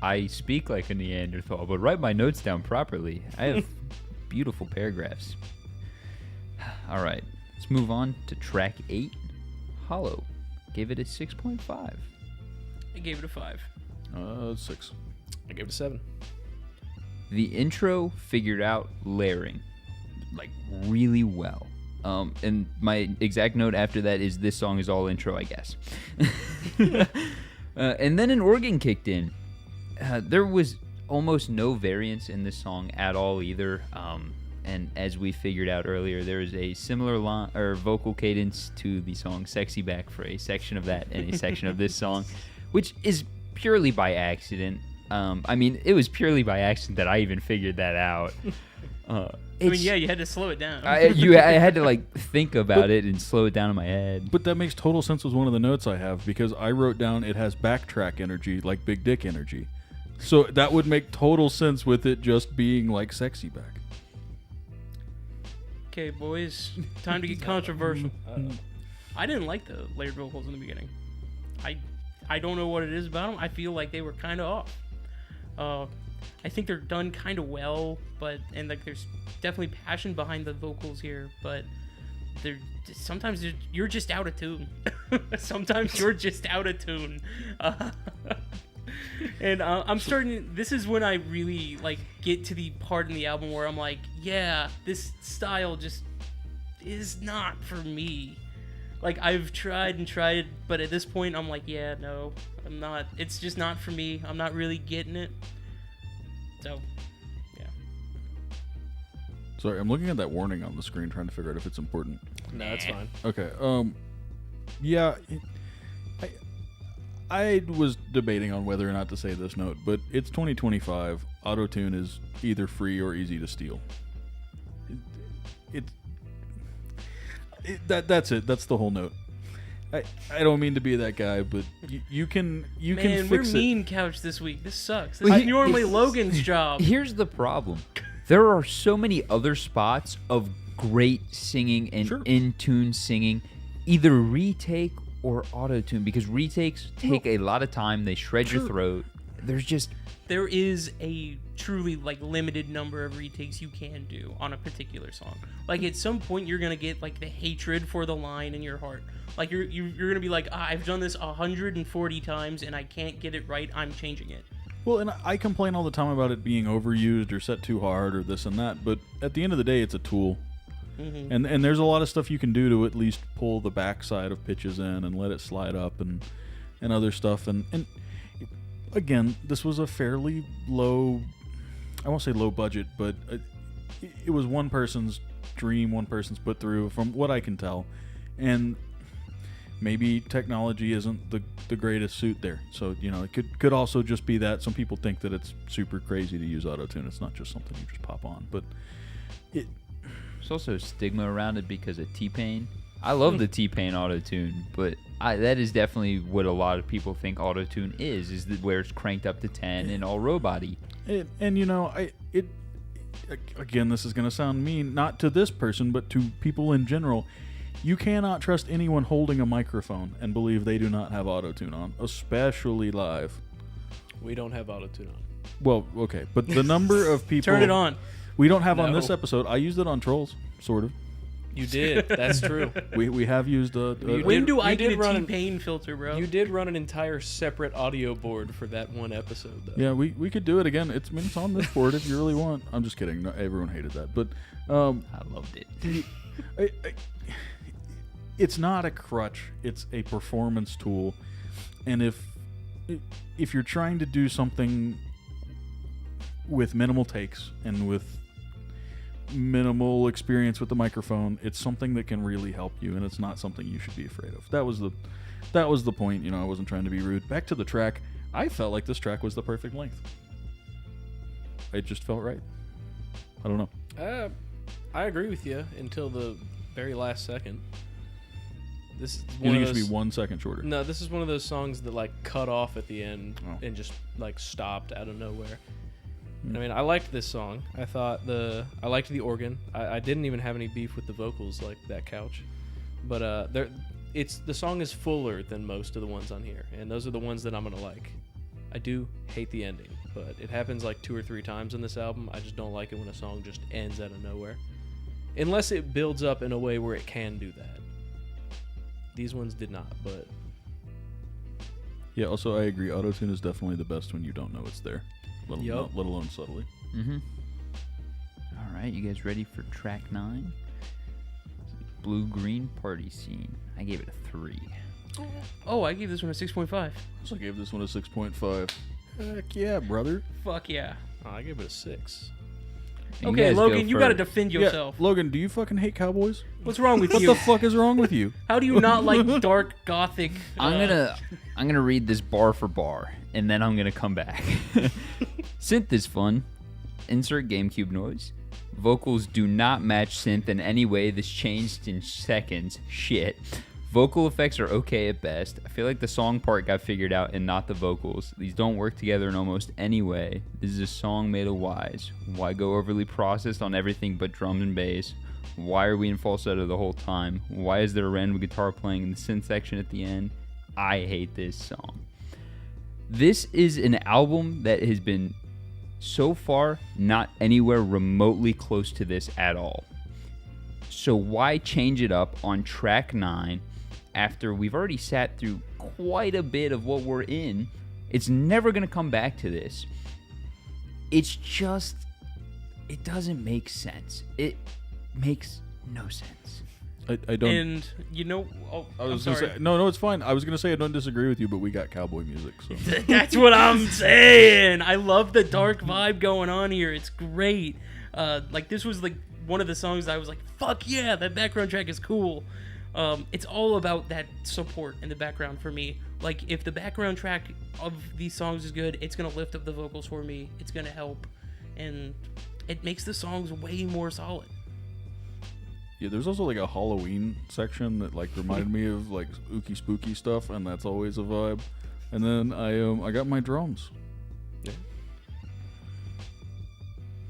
I speak like a Neanderthal, but write my notes down properly. I have beautiful paragraphs. All right, let's move on to track 8, Hollow. Gave it a 6.5. I gave it a 5. 6. I gave it a 7. The intro figured out layering, like, really well. And my exact note after that is this song is all intro, I guess. And then an organ kicked in. There was almost no variance in this song at all either. And as we figured out earlier, there is a similar vocal cadence to the song Sexy Back for a section of that and a section of this song, which is purely by accident. I mean, it was purely by accident that I even figured that out. I mean, yeah, you had to slow it down. I had to like think about it and slow it down in my head. But that makes total sense with one of the notes I have, because I wrote down it has backtrack energy, like big dick energy. So that would make total sense with it just being like Sexy Back. Okay, boys, time to get controversial. I didn't like the layered vocals in the beginning. I don't know what it is about them. I feel like they were kind of off. I think they're done kind of well, and like there's definitely passion behind the vocals here, but sometimes you're just out of tune. Sometimes you're just out of tune. And I'm starting. This is when I really like get to the part in the album where I'm like, yeah, this style just is not for me. Like, I've tried and tried, but at this point I'm like, yeah, no, I'm not. It's just not for me. I'm not really getting it. So, yeah. Sorry, I'm looking at that warning on the screen trying to figure out if it's important. No, it's fine. Okay. Yeah. I was debating on whether or not to say this note, but it's 2025. Auto-tune is either free or easy to steal. That's it. That's the whole note. I don't mean to be that guy, but you can Man, fix we're it. mean couch this week. This sucks. This is normally Logan's job. Here's the problem. There are so many other spots of great singing and Sure. in-tune singing, either retake or auto-tune, because retakes take a lot of time. They shred your throat. There is a truly like limited number of retakes you can do on a particular song. Like at some point you're gonna get like the hatred for the line in your heart. Like you're gonna be like, I've done this 140 times and I can't get it right. I'm changing it. Well, and I complain all the time about it being overused or set too hard or this and that, but at the end of the day, it's a tool. Mm-hmm. And there's a lot of stuff you can do to at least pull the backside of pitches in and let it slide up and other stuff. And again, this was a fairly low, I won't say low budget, but it was one person's dream, one person's put through, from what I can tell. And maybe technology isn't the greatest suit there. So, it could also just be that some people think that it's super crazy to use auto-tune. It's not just something you just pop on. But There's also stigma around it because of T-Pain. I love the T-Pain auto-tune, but that is definitely what a lot of people think auto-tune is where it's cranked up to 10 and all robot-y. Again, this is going to sound mean, not to this person, but to people in general. You cannot trust anyone holding a microphone and believe they do not have auto-tune on, especially live. We don't have auto-tune on. Well, okay, but the number of people... Turn it on. We don't have on No. this episode. I used it on Trolls, sort of. You did. That's true. We have used a... When do I you get did a run T-Pain filter, bro? You did run an entire separate audio board for that one episode, though. Yeah, we could do it again. It's on this board if you really want. I'm just kidding. No, everyone hated that. But I loved it. it's not a crutch. It's a performance tool. And if you're trying to do something with minimal takes and with minimal experience with the microphone, it's something that can really help you, and it's not something you should be afraid of. That was the point. I wasn't trying to be rude. Back to the track. I felt like this track was the perfect length. It just felt right. I don't know. I agree with you until the very last second. This is You one think of it should those, be 1 second shorter? No, this is one of those songs that like cut off at the end Oh. and just like stopped out of nowhere. I mean, I liked this song. I liked the organ. I didn't even have any beef with the vocals like that couch, but the song is fuller than most of the ones on here, and those are the ones that I'm gonna like. I do hate the ending, but it happens like 2 or 3 times in this album. I just don't like it when a song just ends out of nowhere, unless it builds up in a way where it can do that. These ones did not, but Yeah, also I agree. Auto-tune is definitely the best when you don't know it's there, let alone subtly. Mm-hmm. All right, you guys ready for track 9? Blue-green party scene. I gave it a 3. Oh, I gave this one a 6.5. So I gave this one a 6.5. Heck yeah, brother. Fuck yeah. I gave it a 6. You Okay, guys Logan, you gotta first. defend yourself. Yeah, Logan, do you fucking hate cowboys? What's wrong with What you? the fuck is wrong with you? How do you not like dark gothic? I'm gonna read this bar for bar, and then I'm gonna come back. Synth is fun. Insert GameCube noise. Vocals do not match synth in any way. This changed in seconds. Shit. Vocal effects are okay at best. I feel like the song part got figured out and not the vocals. These don't work together in almost any way. This is a song made of whys. Why go overly processed on everything but drums and bass? Why are we in falsetto the whole time? Why is there a random guitar playing in the synth section at the end? I hate this song. This is an album that has been so far not anywhere remotely close to this at all. So why change it up on track 9 after we've already sat through quite a bit of what we're in? It's never going to come back to this. It's just, it doesn't make sense. It makes no sense. I don't. And you know, I was I'm gonna sorry. say no, it's fine. I was gonna say I don't disagree with you, but we got cowboy music. So That's what I'm saying. I love the dark vibe going on here. It's great. Like this was like one of the songs I was like, fuck yeah, that background track is cool. It's all about that support in the background for me. Like if the background track of these songs is good, it's gonna lift up the vocals for me. It's gonna help, and it makes the songs way more solid. yeah, there's also like a Halloween section that like reminded me of like ooky spooky stuff, and that's always a vibe. And then I got my drums.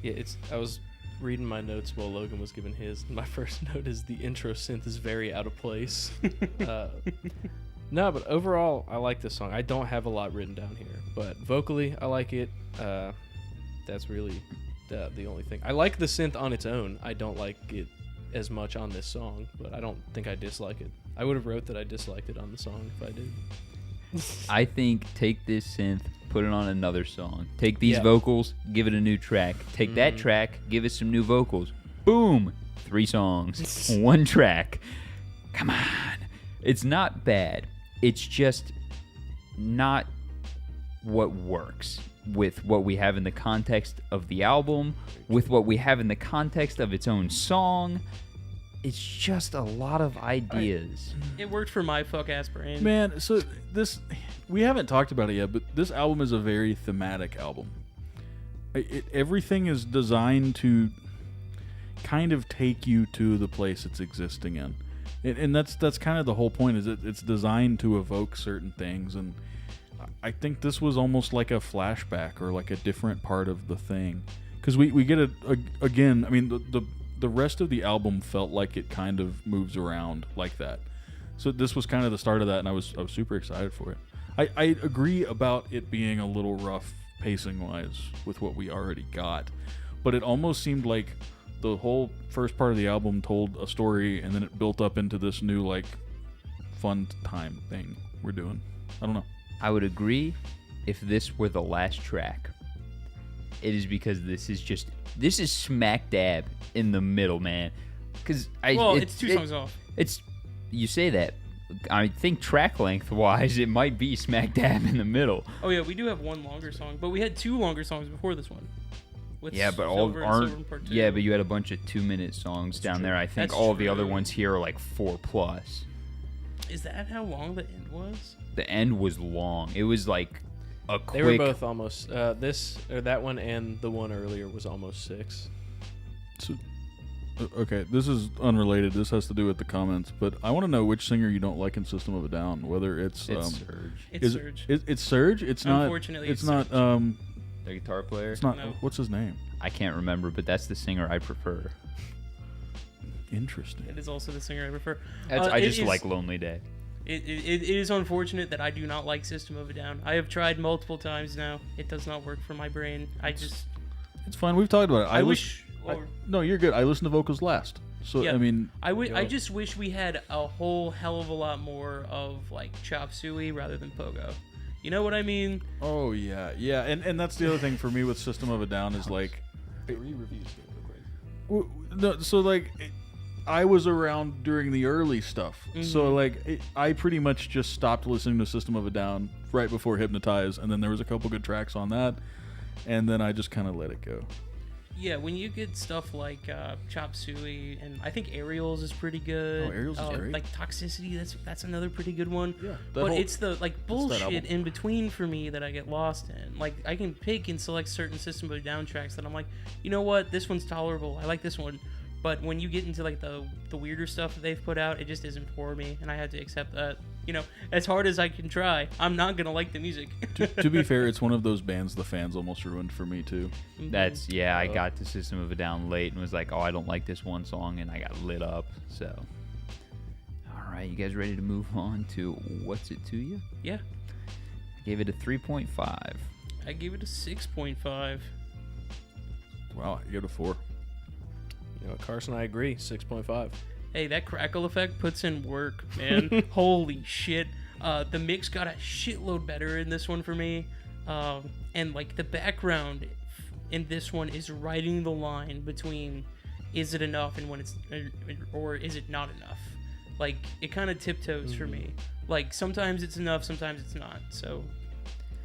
Yeah, I was reading my notes while Logan was giving his. My first note is the intro synth is very out of place. No, but overall, I like this song. I don't have a lot written down here, but vocally, I like it. That's really the only thing. I like the synth on its own. I don't like it as much on this song, but I don't think I dislike it. I would have wrote that I disliked it on the song if I did. I think take this synth, put it on another song. Take these Yeah. vocals, give it a new track. Take that track, give it some new vocals. Boom! 3 songs. 1 track. Come on. It's not bad. It's just not what works with what we have in the context of the album, with what we have in the context of its own song. It's just a lot of ideas. It worked for my fuck ass brain. Man, so we haven't talked about it yet, but this album is a very thematic album. Everything is designed to kind of take you to the place it's existing in. And that's kind of the whole point, is it's designed to evoke certain things. And I think this was almost like a flashback or like a different part of the thing. Because we get again, I mean, the rest of the album felt like it kind of moves around like that. So this was kind of the start of that, and I was super excited for it. I agree about it being a little rough pacing-wise with what we already got. But it almost seemed like the whole first part of the album told a story, and then it built up into this new, like, fun time thing we're doing. I don't know. I would agree if this were the last track. It is because this is smack dab in the middle, man. Because it's 2 songs off. You say that. I think track length wise, it might be smack dab in the middle. Oh yeah, we do have 1 longer song, but we had 2 longer songs before this one. With Yeah, but all Silver and Silver aren't. Part 2. Yeah, but you had a bunch of 2-minute songs down there. I think That's all the other true. ones here are like 4+. Is that how long the end was? The end was long. It was like a quick. They were both almost that one and the one earlier was almost 6. So, okay, this is unrelated. This has to do with the comments, but I want to know which singer you don't like in System of a Down. Whether it's It's Surge. It's Surge. It's Surge. It's not. Unfortunately, it's it's not. Surge. The guitar player? It's not. No. What's his name? I can't remember, but that's the singer I prefer. Interesting. It is also the singer I prefer. I It just is- like Lonely Day. It is unfortunate that I do not like System of a Down. I have tried multiple times now. It does not work for my brain. It's fine. We've talked about it. I wish. No, you're good. I listened to vocals last. So Yeah. I mean, I just wish we had a whole hell of a lot more of like Chop Suey rather than Pogo. You know what I mean? oh yeah, yeah, and that's the other thing for me with System of a Down is like, The re-reviews get crazy. no, so like, I was around during the early stuff, so like, I pretty much just stopped listening to System of a Down right before Hypnotize, and then there was a couple good tracks on that, and then I just kind of let it go. Yeah, when you get stuff like Chop Suey, and I think Aerials is pretty good. Oh, Aerials is great. Like Toxicity, that's another pretty good one. Yeah, But it's the like that bullshit album. in between for me that I get lost in. Like I can pick and select certain System of a Down tracks that I'm like, you know what, this one's tolerable. I like this one. But when you get into like the weirder stuff that they've put out, it just isn't for me, and I had to accept that. You know, as hard as I can try, I'm not gonna like the music. to be fair, it's one of those bands the fans almost ruined for me too. That's I got to System of a Down late and was like, oh, I don't like this one song, and I got lit up. So, all right, you guys ready to move on to What's It to You? Yeah, I gave it a 3.5. I gave it a 6.5. Wow, I give it a 4. You know, Carson, I agree. 6.5. Hey, that crackle effect puts in work, man. Holy shit. The mix got a shitload better in this one for me. And like the background in this one is riding the line between is it enough and when it's or is it not enough. Like it kind of tiptoes for me. Like sometimes it's enough, sometimes it's not. So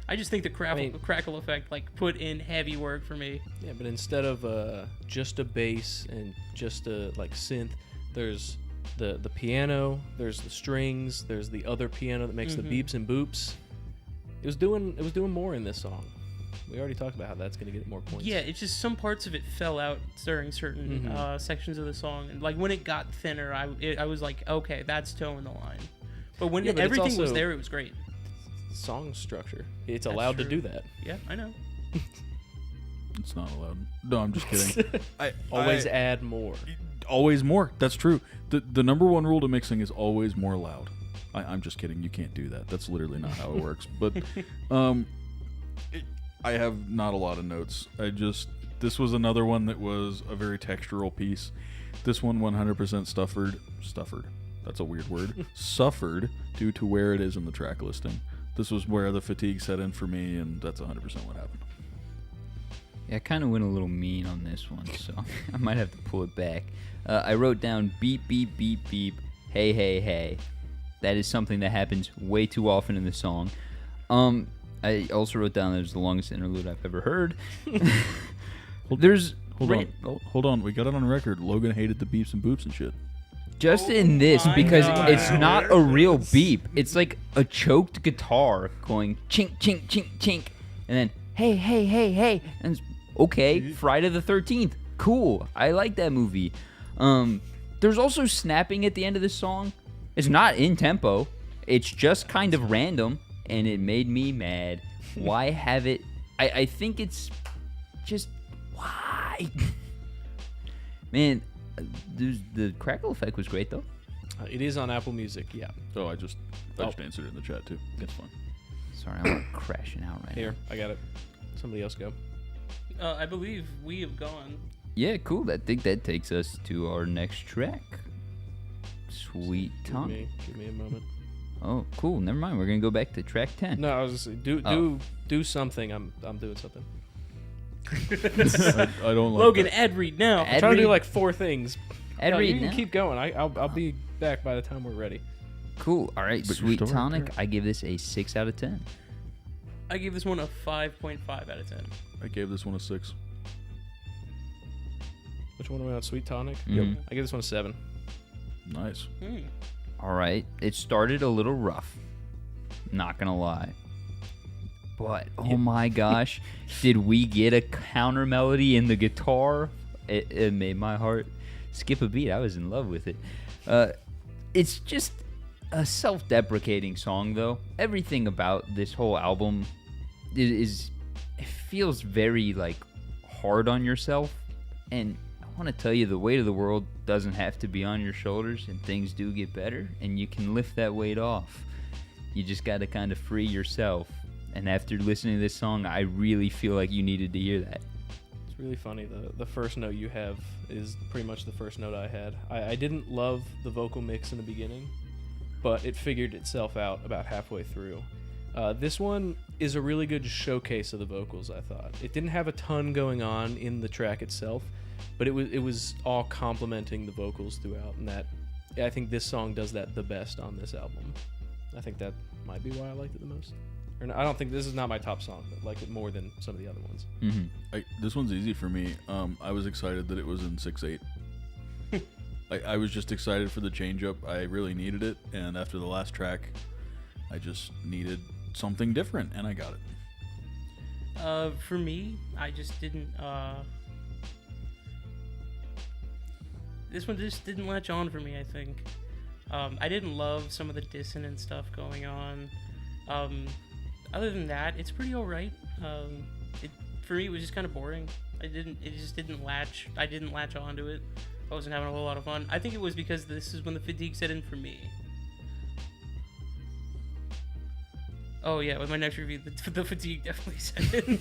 I just think the crackle effect like put in heavy work for me. Yeah, but instead of just a bass and just a like synth, there's the piano, there's the strings, there's the other piano that makes the beeps and boops. It was doing more in this song. We already talked about how that's going to get more points. Yeah, it's just some parts of it fell out during certain sections of the song, and like when it got thinner, I was like, okay, that's toeing the line. But when Yeah, but it's everything was also- there, it was great. Song structure. It's That's allowed to true. do that. Yeah, I know. It's not allowed. No, I'm just kidding. Always add more. Always more. That's true. The number one rule to mixing is always more loud. I'm just kidding. You can't do that. That's literally not how it works. But I have not a lot of notes. This was another one that was a very textural piece. This one 100% stuffered. That's a weird word. Suffered due to where it is in the track listing. This was where the fatigue set in for me, and that's 100% what happened. Yeah, I kind of went a little mean on this one, so I might have to pull it back. I wrote down beep, beep, beep, beep, hey, hey, hey. That is something that happens way too often in the song. I also wrote down that it's the longest interlude I've ever heard. Hold on. We got it on record. Logan hated the beeps and boops and shit. Just in this, my because God. it's not a real beep. It's like a choked guitar going chink, chink, chink, chink, and then hey, hey, hey, hey, and it's, okay, Friday the 13th, cool. I like that movie. There's also snapping at the end of this song. It's not in tempo. It's just kind of random, and it made me mad. Why have it? I think it's just why, man. The crackle effect was great though. It is on Apple Music, yeah. Oh, I just answered it in the chat too. That's fine. Sorry, I'm crashing out right Here, I got it. Somebody else go. I believe we have gone. now. Yeah, cool. I think that takes us to our next track. Sweet Tonic. Give me a moment. Oh, cool. Never mind. We're gonna go back to track 10. No, I was just do something. I'm doing something. I don't like Logan, that. ad read now. Ad I'm trying to do read. like 4 things. Ad No, read you can now. keep going. I'll be back by the time we're ready. Cool. All right, But you're Sweet still right Tonic. there. I give this a 6 out of 10. I gave this one a 5.5 out of 10. I gave this one a 6. Which one are we on? Sweet Tonic? Mhm. I give this one a 7. Nice. All right. It started a little rough. Not gonna lie. But oh my gosh, did we get a counter melody in the guitar? It made my heart skip a beat. I was in love with it. It's just a self-deprecating song, though. Everything about this whole album is it feels very like hard on yourself, and I want to tell you the weight of the world doesn't have to be on your shoulders, and things do get better, and you can lift that weight off. You just got to kind of free yourself. And after listening to this song, I really feel like you needed to hear that. It's really funny. The first note you have is pretty much the first note I had. I didn't love the vocal mix in the beginning, but it figured itself out about halfway through. This one is a really good showcase of the vocals, I thought. It didn't have a ton going on in the track itself, but it was all complementing the vocals throughout, and I think this song does that the best on this album. I think that might be why I liked it the most. I don't think this is not my top song, but like it more than some of the other ones. Mm-hmm. This one's easy for me. I was excited that it was in 6/8. I was just excited for the change up. I really needed it, and after the last track, I just needed something different, and I got it. For me, I just didn't. This one just didn't latch on for me, I think. I didn't love some of the dissonant stuff going on. Other than that, it's pretty alright. For me, it was just kind of boring. I didn't latch onto it. I wasn't having a whole lot of fun. I think it was because this is when the fatigue set in for me. Oh yeah, with my next review, the fatigue definitely set in.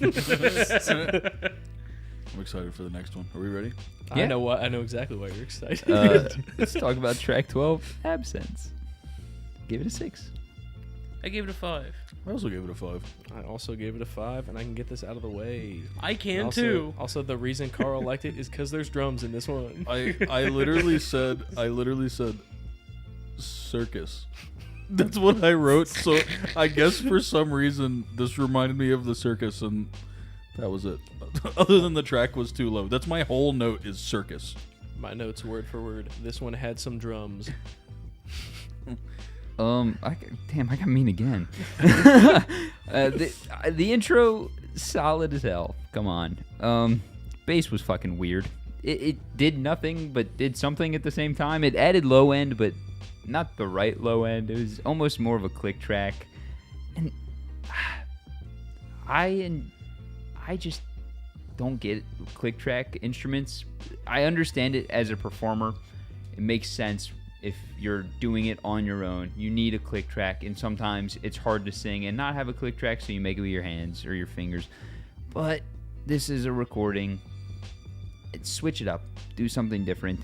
I'm excited for the next one. Are we ready? Yeah. I know exactly why you're excited. Let's talk about track 12, Absence. Give it a 6. I gave it a 5. I also gave it a 5. I also gave it a 5, and I can get this out of the way. I can also, too. Also, the reason Carl liked it is because there's drums in this one. I literally said circus. That's what I wrote. So I guess for some reason this reminded me of the circus, and that was it. Other than the track was too low. That's my whole note is circus. My notes word for word. This one had some drums. I got mean again. The intro, solid as hell. Come on. Bass was fucking weird. It did nothing, but did something at the same time. It added low end, but not the right low end. It was almost more of a click track. And I just don't get click track instruments. I understand it as a performer. It makes sense. If you're doing it on your own, you need a click track, and sometimes it's hard to sing and not have a click track, so you make it with your hands or your fingers. But this is a recording. Switch it up. Do something different.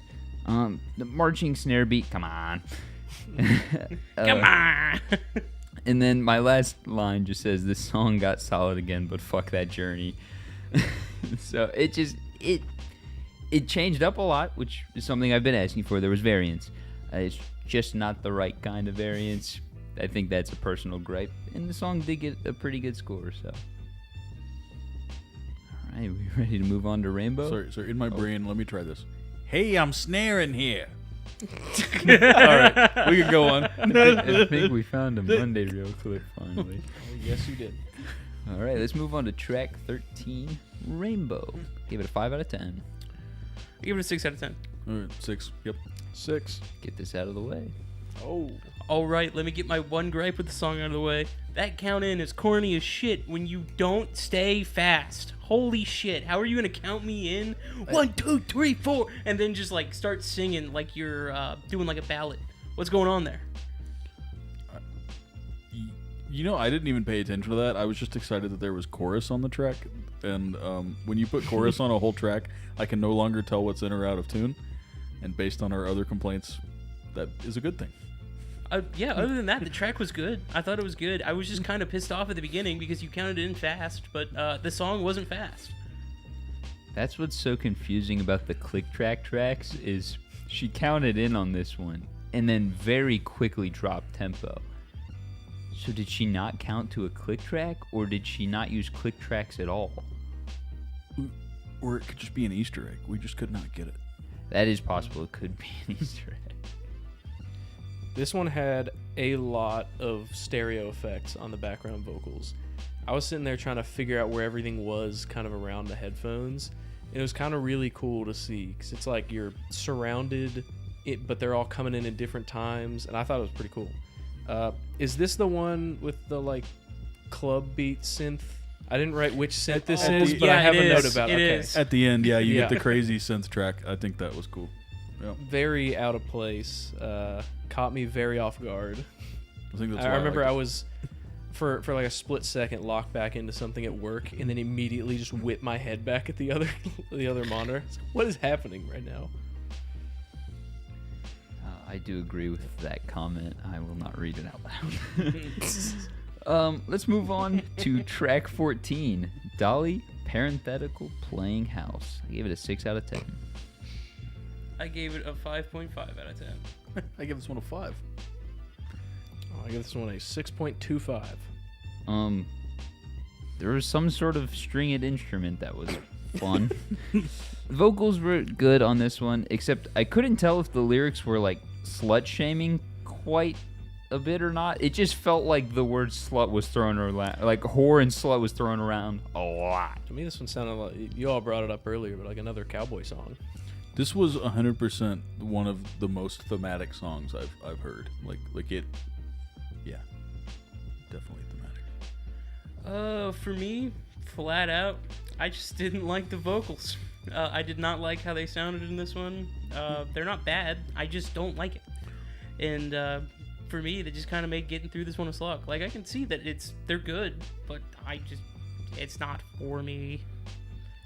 The marching snare beat, come on. Come on! And then my last line just says, this song got solid again, but fuck that journey. So it changed up a lot, which is something I've been asking for. There was variance. It's just not the right kind of variance. I think that's a personal gripe. And the song did get a pretty good score, so. All right, we ready to move on to Rainbow? Sorry, in my brain, let me try this. Hey, I'm snaring here. All right, we can go on. I think we found a Monday Reel clip finally. Oh, yes, you did. All right, let's move on to track 13, Rainbow. Give it a 5 out of 10. I give it a 6 out of 10. All right, 6. Yep. 6. Get this out of the way. Oh. All right, let me get my one gripe with the song out of the way. That count in is corny as shit when you don't stay fast. Holy shit, how are you gonna count me in? 1, 2, 3, 4, and then just like start singing like you're doing like a ballad? What's going on there? You know, I didn't even pay attention to that. I was just excited that there was chorus on the track. And when you put chorus on a whole track, I can no longer tell what's in or out of tune. And based on our other complaints, that is a good thing. Yeah, other than that, the track was good. I thought it was good. I was just kind of pissed off at the beginning because you counted it in fast, but the song wasn't fast. That's what's so confusing about the click track tracks is she counted in on this one and then very quickly dropped tempo. So did she not count to a click track, or did she not use click tracks at all? Or it could just be an Easter egg. We just could not get it. That is possible. It could be an Easter egg. This one had a lot of stereo effects on the background vocals. I was sitting there trying to figure out where everything was kind of around the headphones. And it was kind of really cool to see because it's like you're surrounded, but they're all coming in at different times. And I thought it was pretty cool. Is this the one with the like club beat synth? I didn't write which synth this Oh, is, but yeah, I have it a note is. about It okay. is. At the end, you Yeah. get the crazy synth track. I think that was cool. Yeah, Very out of place. Caught me very off guard. I think that's. I why remember liked I it. was for like a split second locked back into something at work, and then immediately just whipped my head back at the other monitor. It's like, what is happening right now? I do agree with that comment. I will not read it out loud. Let's move on to track 14, Dolly, parenthetical, playing house. I gave it a 6 out of 10. I gave it a 5.5 out of 10. I give this one a 5. I give this one a 6.25. There was some sort of stringed instrument that was fun. Vocals were good on this one, except I couldn't tell if the lyrics were like slut shaming quite a bit or not. It just felt like the word slut was thrown around, like whore and slut was thrown around a lot. To me, this one sounded like you all brought it up earlier, but like another cowboy song. This was 100% one of the most thematic songs I've heard. Like it, yeah, definitely thematic. For me, flat out, I just didn't like the vocals. I did not like how they sounded in this one. They're not bad. I just don't like it. And for me, they just kind of make getting through this one a slog. Like I can see that they're good, but it's not for me.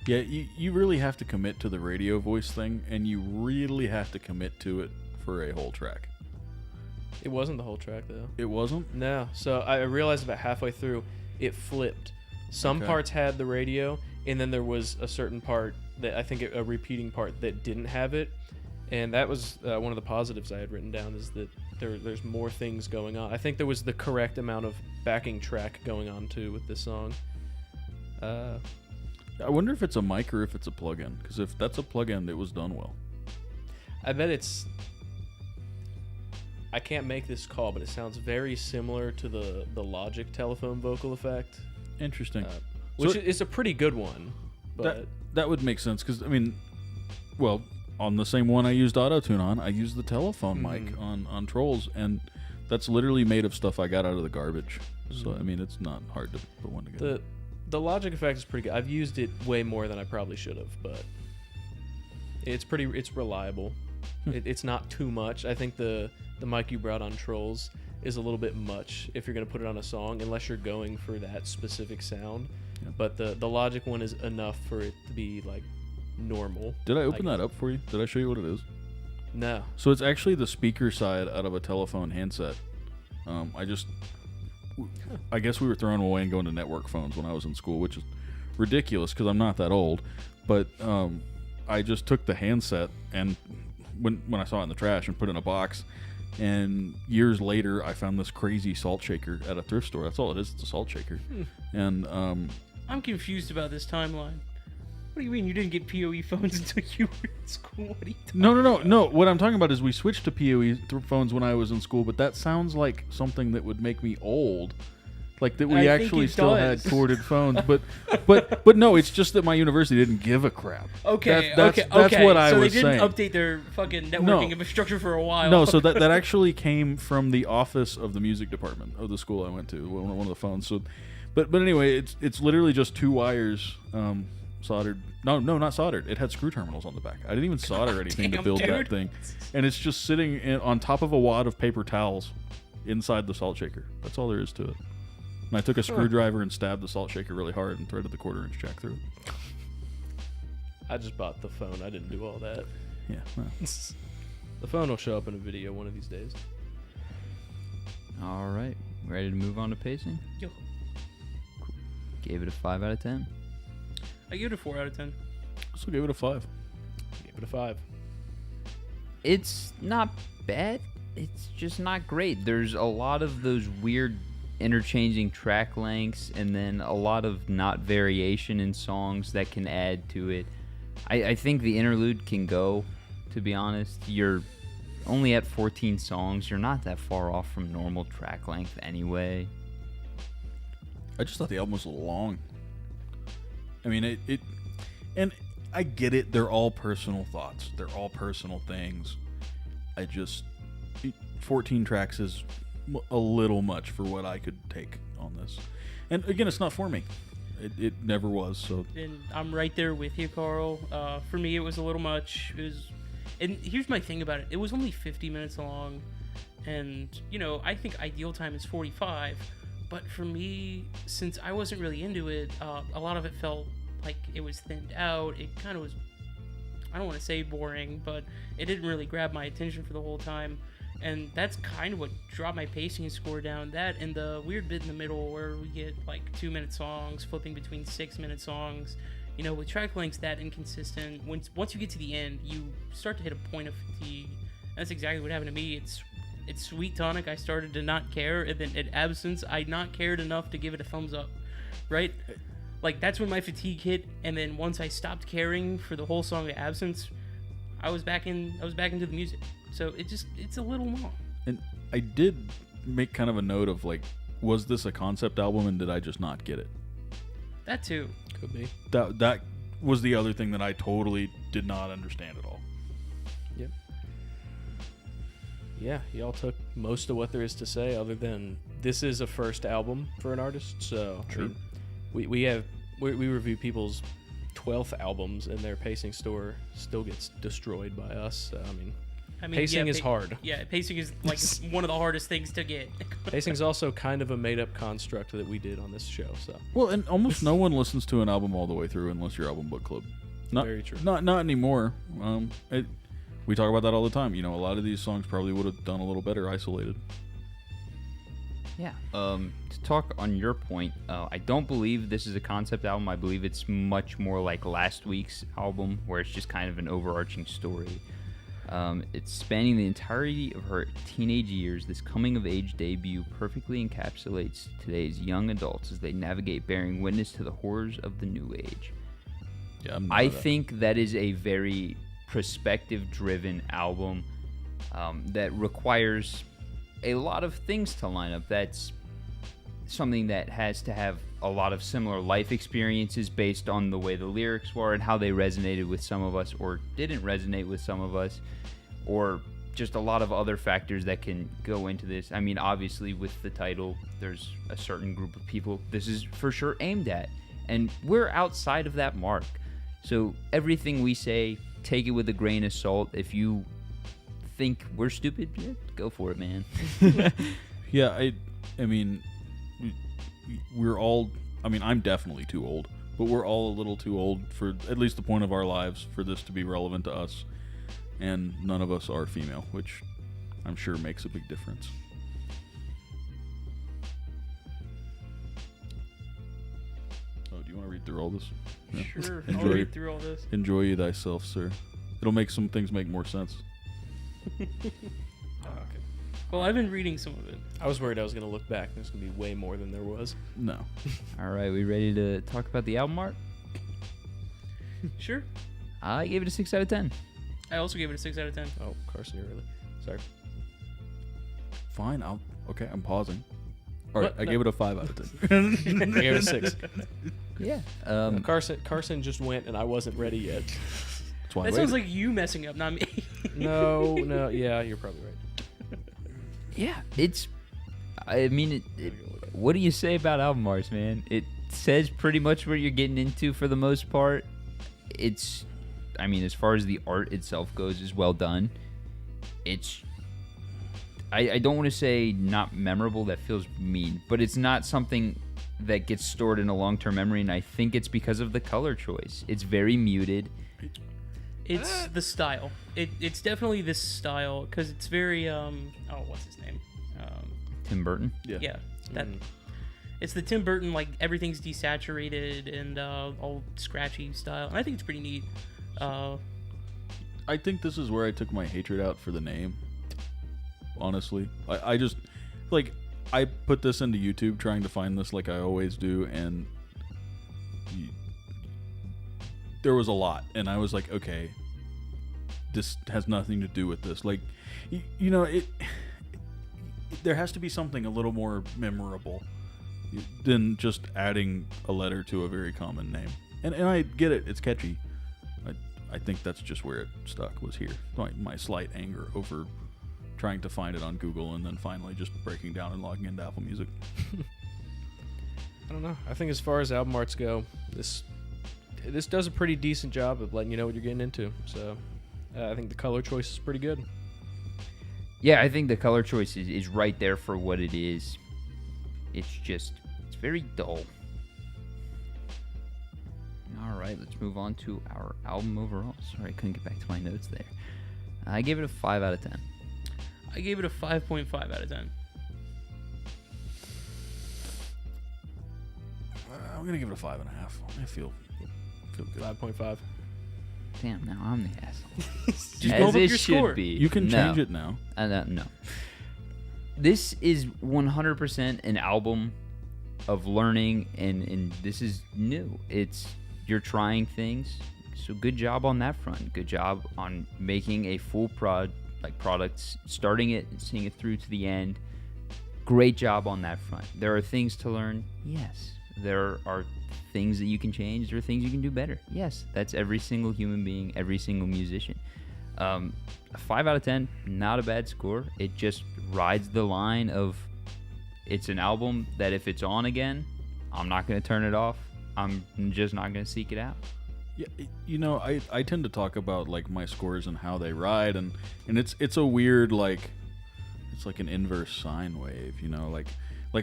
Yeah, you really have to commit to the radio voice thing, and you really have to commit to it for a whole track. It wasn't the whole track though. It wasn't? No. So I realized about halfway through, it flipped. Some Okay. parts had the radio, and then there was a certain part that I think a repeating part that didn't have it, and that was one of the positives I had written down is that there's more things going on. I think there was the correct amount of backing track going on too with this song. I wonder if it's a mic or if it's a plug-in, because if that's a plug-in, it was done well. I bet it's. I can't make this call, but it sounds very similar to the Logic telephone vocal effect, Interesting. which So- is a pretty good one. But That would make sense, because, I mean, well, on the same one I used auto-tune on, I used the telephone mic on Trolls, and that's literally made of stuff I got out of the garbage. So, I mean, it's not hard to put one together. the Logic effect is pretty good. I've used it way more than I probably should have, but it's reliable. It's not too much. I think the mic you brought on Trolls is a little bit much if you're going to put it on a song, unless you're going for that specific sound. Yeah. But the Logic one is enough for it to be like normal. Did I open that up for you? Did I show you what it is? No. So it's actually the speaker side out of a telephone handset. I guess we were throwing away and going to network phones when I was in school, which is ridiculous because I'm not that old. But I just took the handset and when I saw it in the trash and put it in a box. And years later, I found this crazy salt shaker at a thrift store. That's all it is. It's a salt shaker. And I'm confused about this timeline. What do you mean you didn't get PoE phones until you were in school? What are you talking no. What I'm talking about is we switched to PoE phones when I was in school, but that sounds like something that would make me old. Like that we I think actually it still does. had corded phones, but no, it's just that my university didn't give a crap. Okay, That's okay. what I so was they didn't saying. update their fucking networking No. infrastructure for a while. No, so that actually came from the office of the music department of the school I went to, one of the phones. So, but anyway, it's literally just two wires soldered. No, not soldered. It had screw terminals on the back. I didn't even solder anything to damn, build that dude. thing, and it's just sitting on top of a wad of paper towels inside the salt shaker. That's all there is to it. And I took a screwdriver and stabbed the salt shaker really hard and threaded the 1/4-inch jack through it. I just bought the phone. I didn't do all that. Yeah. Well. The phone will show up in a video one of these days. All right, ready to move on to pacing? Yo, Gave it a 5 out of 10. I give it a 4 out of 10. So give it a 5. Give it a 5. It's not bad. It's just not great. There's a lot of those weird interchanging track lengths and then a lot of not variation in songs that can add to it. I think the interlude can go, to be honest. You're only at 14 songs. You're not that far off from normal track length anyway. I just thought the album was a little long. I mean, it and I get it. They're all personal thoughts. They're all personal things. 14 tracks is a little much for what I could take on this. And again, it's not for me. It never was. So And I'm right there with you, Carl. For me, it was a little much. And here's my thing about it. It was only 50 minutes long, and I think ideal time is 45. But for me, since I wasn't really into it, a lot of it felt like it was thinned out. It kind of was. I don't want to say boring, but it didn't really grab my attention for the whole time. And that's kind of what dropped my pacing score down. That and the weird bit in the middle where we get like 2-minute songs flipping between 6-minute songs. With track lengths that inconsistent, once you get to the end, you start to hit a point of fatigue. That's exactly what happened to me. It's Sweet Tonic. I started to not care, and then at Absence, I not cared enough to give it a thumbs up. Right? Like that's when my fatigue hit, and then once I stopped caring for the whole song of Absence, I was back into the music. So it's a little long. And I did make kind of a note of like, was this a concept album and did I just not get it? That too. Could be. That was the other thing that I totally did not understand at all. Yep. Yeah, y'all took most of what there is to say, other than this is a first album for an artist. So Sure. we review people's 12th albums, and their pacing score still gets destroyed by us. So, pacing is hard. Yeah, pacing is like one of the hardest things to get. Pacing is also kind of a made-up construct that we did on this show. So Well, and almost no one listens to an album all the way through unless you're album book club. Very true. Not anymore. We talk about that all the time. A lot of these songs probably would have done a little better isolated. Yeah. To talk on your point, I don't believe this is a concept album. I believe it's much more like last week's album, where it's just kind of an overarching story. It's spanning the entirety of her teenage years. This coming-of-age debut perfectly encapsulates today's young adults as they navigate bearing witness to the horrors of the new age. Yeah, I think that is a very perspective-driven album that requires a lot of things to line up. That's something that has to have a lot of similar life experiences based on the way the lyrics were and how they resonated with some of us or didn't resonate with some of us, or just a lot of other factors that can go into this. Obviously with the title, there's a certain group of people this is for sure aimed at, and we're outside of that mark. So everything we say, take it with a grain of salt. If you think we're stupid, yeah, go for it, man. Yeah, I mean, we're all. I'm definitely too old, but we're all a little too old for at least the point of our lives for this to be relevant to us. And none of us are female, which I'm sure makes a big difference. Oh, do you want to read through all this? Yeah. Sure, I'll Enjoy- read through all this. Enjoy you thyself, sir. It'll make some things make more sense. okay. Well, I've been reading some of it. I was worried I was going to look back and there's going to be way more than there was. No. All right, we ready to talk about the album art? Sure. I gave it a 6 out of 10. I also gave it a 6 out of 10. Oh, Carson, you're early. Sorry. Fine. Okay, I'm pausing. All right, What? I No. gave it a 5 out of 10. I gave it a 6. Yeah. Carson just went and I wasn't ready yet. That's why I That sounds waited. like you messing up, not me. No, yeah, you're probably right. Yeah, it's. What do you say about album arts, man? It says pretty much what you're getting into for the most part. It's, as far as the art itself goes, is well done. It's. I don't want to say not memorable. That feels mean, but it's not something that gets stored in a long-term memory, and I think it's because of the color choice. It's very muted. It's the style. It's definitely this style because it's very what's his name? Tim Burton. Yeah, that. It's the Tim Burton, like everything's desaturated and all scratchy style, and I think it's pretty neat. I think this is where I took my hatred out for the name. Honestly, I just I put this into YouTube trying to find this like I always do, and there was a lot, and I was like, okay, this has nothing to do with this. Like, there has to be something a little more memorable than just adding a letter to a very common name. And I get it, it's catchy. I think that's just where it stuck, was here. My slight anger over trying to find it on Google and then finally just breaking down and logging into Apple Music. I don't know. I think as far as album arts go, this does a pretty decent job of letting you know what you're getting into. So I think the color choice is pretty good. Yeah, I think the color choice is right there for what it is. It's very dull. All right, let's move on to our album overall. Sorry, I couldn't get back to my notes there. I gave it a 5 out of 10. I gave it a 5.5 out of 10. I'm gonna give it a 5.5. I feel good. 5.5. Damn, now I'm the asshole. Just As bump up it your should score. be. You can change it now. No. This is 100% an album of learning, and this is new. You're trying things, so good job on that front. Good job on making a full product, starting it and seeing it through to the end. Great job on that front. There are things to learn, yes. There are things that you can change. There are things you can do better, yes. That's every single human being, every single musician. A 5 out of 10, not a bad score. It just rides the line of it's an album that if it's on again, I'm not going to turn it off. I'm just not going to seek it out. Yeah, you know, I tend to talk about like my scores and how they ride, and it's a weird it's like an inverse sine wave, you know, like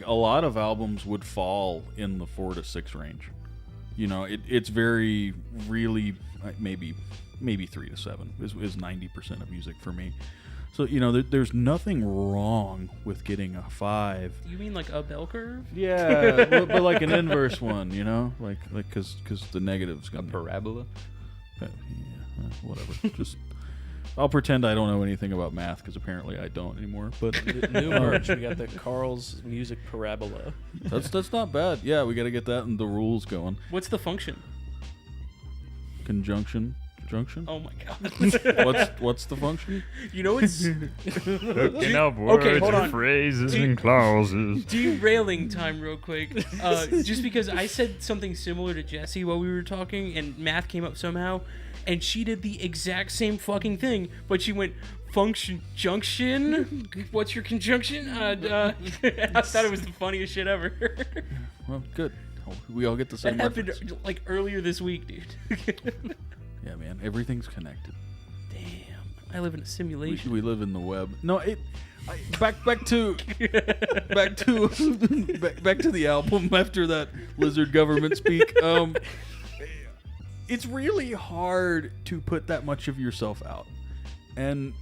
a lot of albums would fall in the 4 to 6 range. You know, it's very really maybe 3 to 7 is 90% of music for me. So, you know, there's nothing wrong with getting a 5. You mean like a bell curve? Yeah, but like an inverse one, you know, like because the negative's A gonna parabola? whatever. Just I'll pretend I don't know anything about math because apparently I don't anymore. But New merch. We got the Carl's Music Parabola. that's not bad. Yeah, we got to get that and the rules going. What's the function? Junction. Oh my god. What's the function? You know it's Looking up words, okay, hold on. phrases, and clauses. derailing time real quick. Just because I said something similar to Jesse while we were talking and math came up somehow and she did the exact same fucking thing, but she went function junction. What's your conjunction? I thought it was the funniest shit ever. Well, good. We all get the same That happened reference. like earlier this week, dude. Yeah, man. Everything's connected. Damn, I live in a simulation. We live in the web. No, back to back to the album after that lizard government speak. It's really hard to put that much of yourself out, and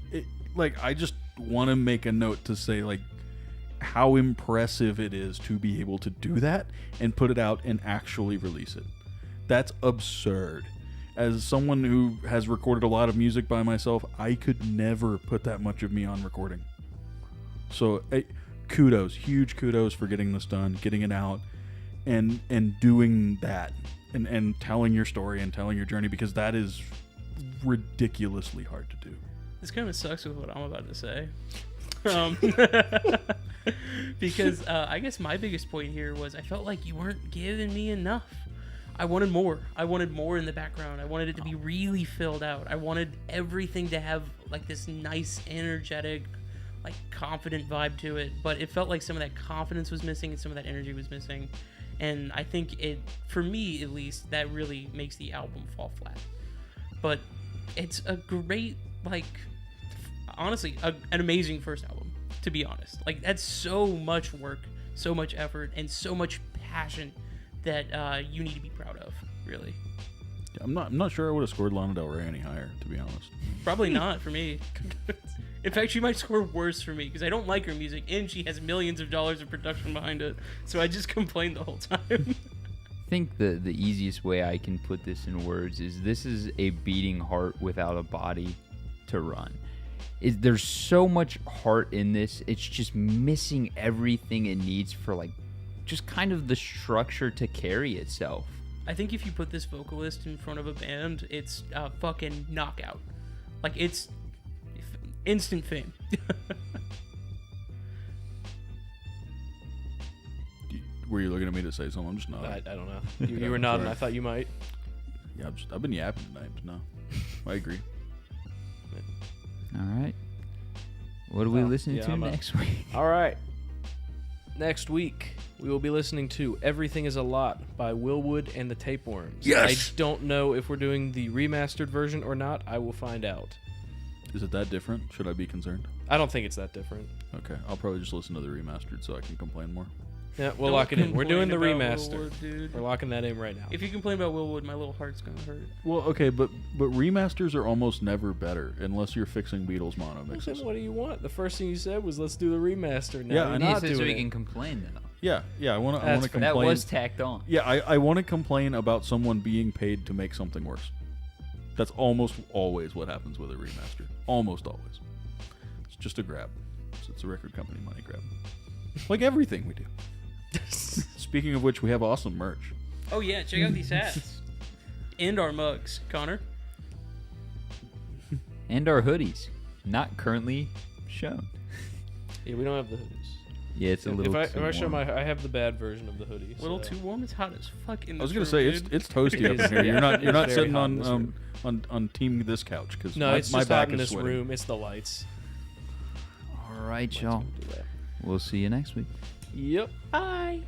I just want to make a note to say how impressive it is to be able to do that and put it out and actually release it. That's absurd. As someone who has recorded a lot of music by myself, I could never put that much of me on recording. So, huge kudos for getting this done, getting it out, and doing that, and telling your story and telling your journey, because that is ridiculously hard to do. This kind of sucks with what I'm about to say. Because I guess my biggest point here was I felt like you weren't giving me enough. I wanted more. I wanted more in the background. I wanted it to be really filled out. I wanted everything to have like this nice, energetic, like confident vibe to it. But it felt like some of that confidence was missing and some of that energy was missing. And I think for me at least, that really makes the album fall flat. But it's a great, honestly, an amazing first album, to be honest. Like, that's so much work, so much effort, and so much passion that you need to be proud of, really. I'm not sure I would have scored Lana Del Rey any higher, to be honest. Probably not for me. In fact, she might score worse for me because I don't like her music, and she has millions of dollars of production behind it. So I just complained the whole time. I think the easiest way I can put this in words is this is a beating heart without a body to run. There's so much heart in this. It's just missing everything it needs for just kind of the structure to carry itself. I think if you put this vocalist in front of a band, it's a fucking knockout. It's instant fame. Were you looking at me to say something? I'm just nodding. I don't know. You were nodding. I thought you might. Yeah, I've been yapping tonight, but no. I agree. All right. What are we listening to I'm next week? All right. Next week, we will be listening to Everything is a Lot by Will Wood and the Tapeworms. Yes! I don't know if we're doing the remastered version or not. I will find out. Is it that different? Should I be concerned? I don't think it's that different. Okay, I'll probably just listen to the remastered so I can complain more. Yeah, we'll Don't lock it in. We're doing the complain about remaster. Willwood, dude. We're locking that in right now. If you complain about Willwood, my little heart's gonna hurt. Well, okay, but remasters are almost never better unless you're fixing Beatles mono I said, mixes. what do you want? The first thing you said was, let's do the remaster. Now Yeah, you're I He not said so doing he it. can complain though. Yeah, I want to That's complain. That was tacked on. Yeah, I want to complain about someone being paid to make something worse. That's almost always what happens with a remaster. Almost always. It's just a grab. It's a record company money grab. Like everything we do. Speaking of which, we have awesome merch. Oh yeah, check out these hats and our mugs, Connor. And our hoodies, not currently shown. Yeah, we don't have the hoodies. Yeah, it's a little. If I show warm. I have the bad version of the hoodie. A little so. too warm. It's hot as fuck in I was this gonna room, say dude. it's toasty up It in is- here. yeah, You're not it's very sitting hot in this room. on team this couch because No, it's my just back hot in is this sweating. room. It's the lights. All right, y'all. Do that. We'll see you next week. Yep. Bye.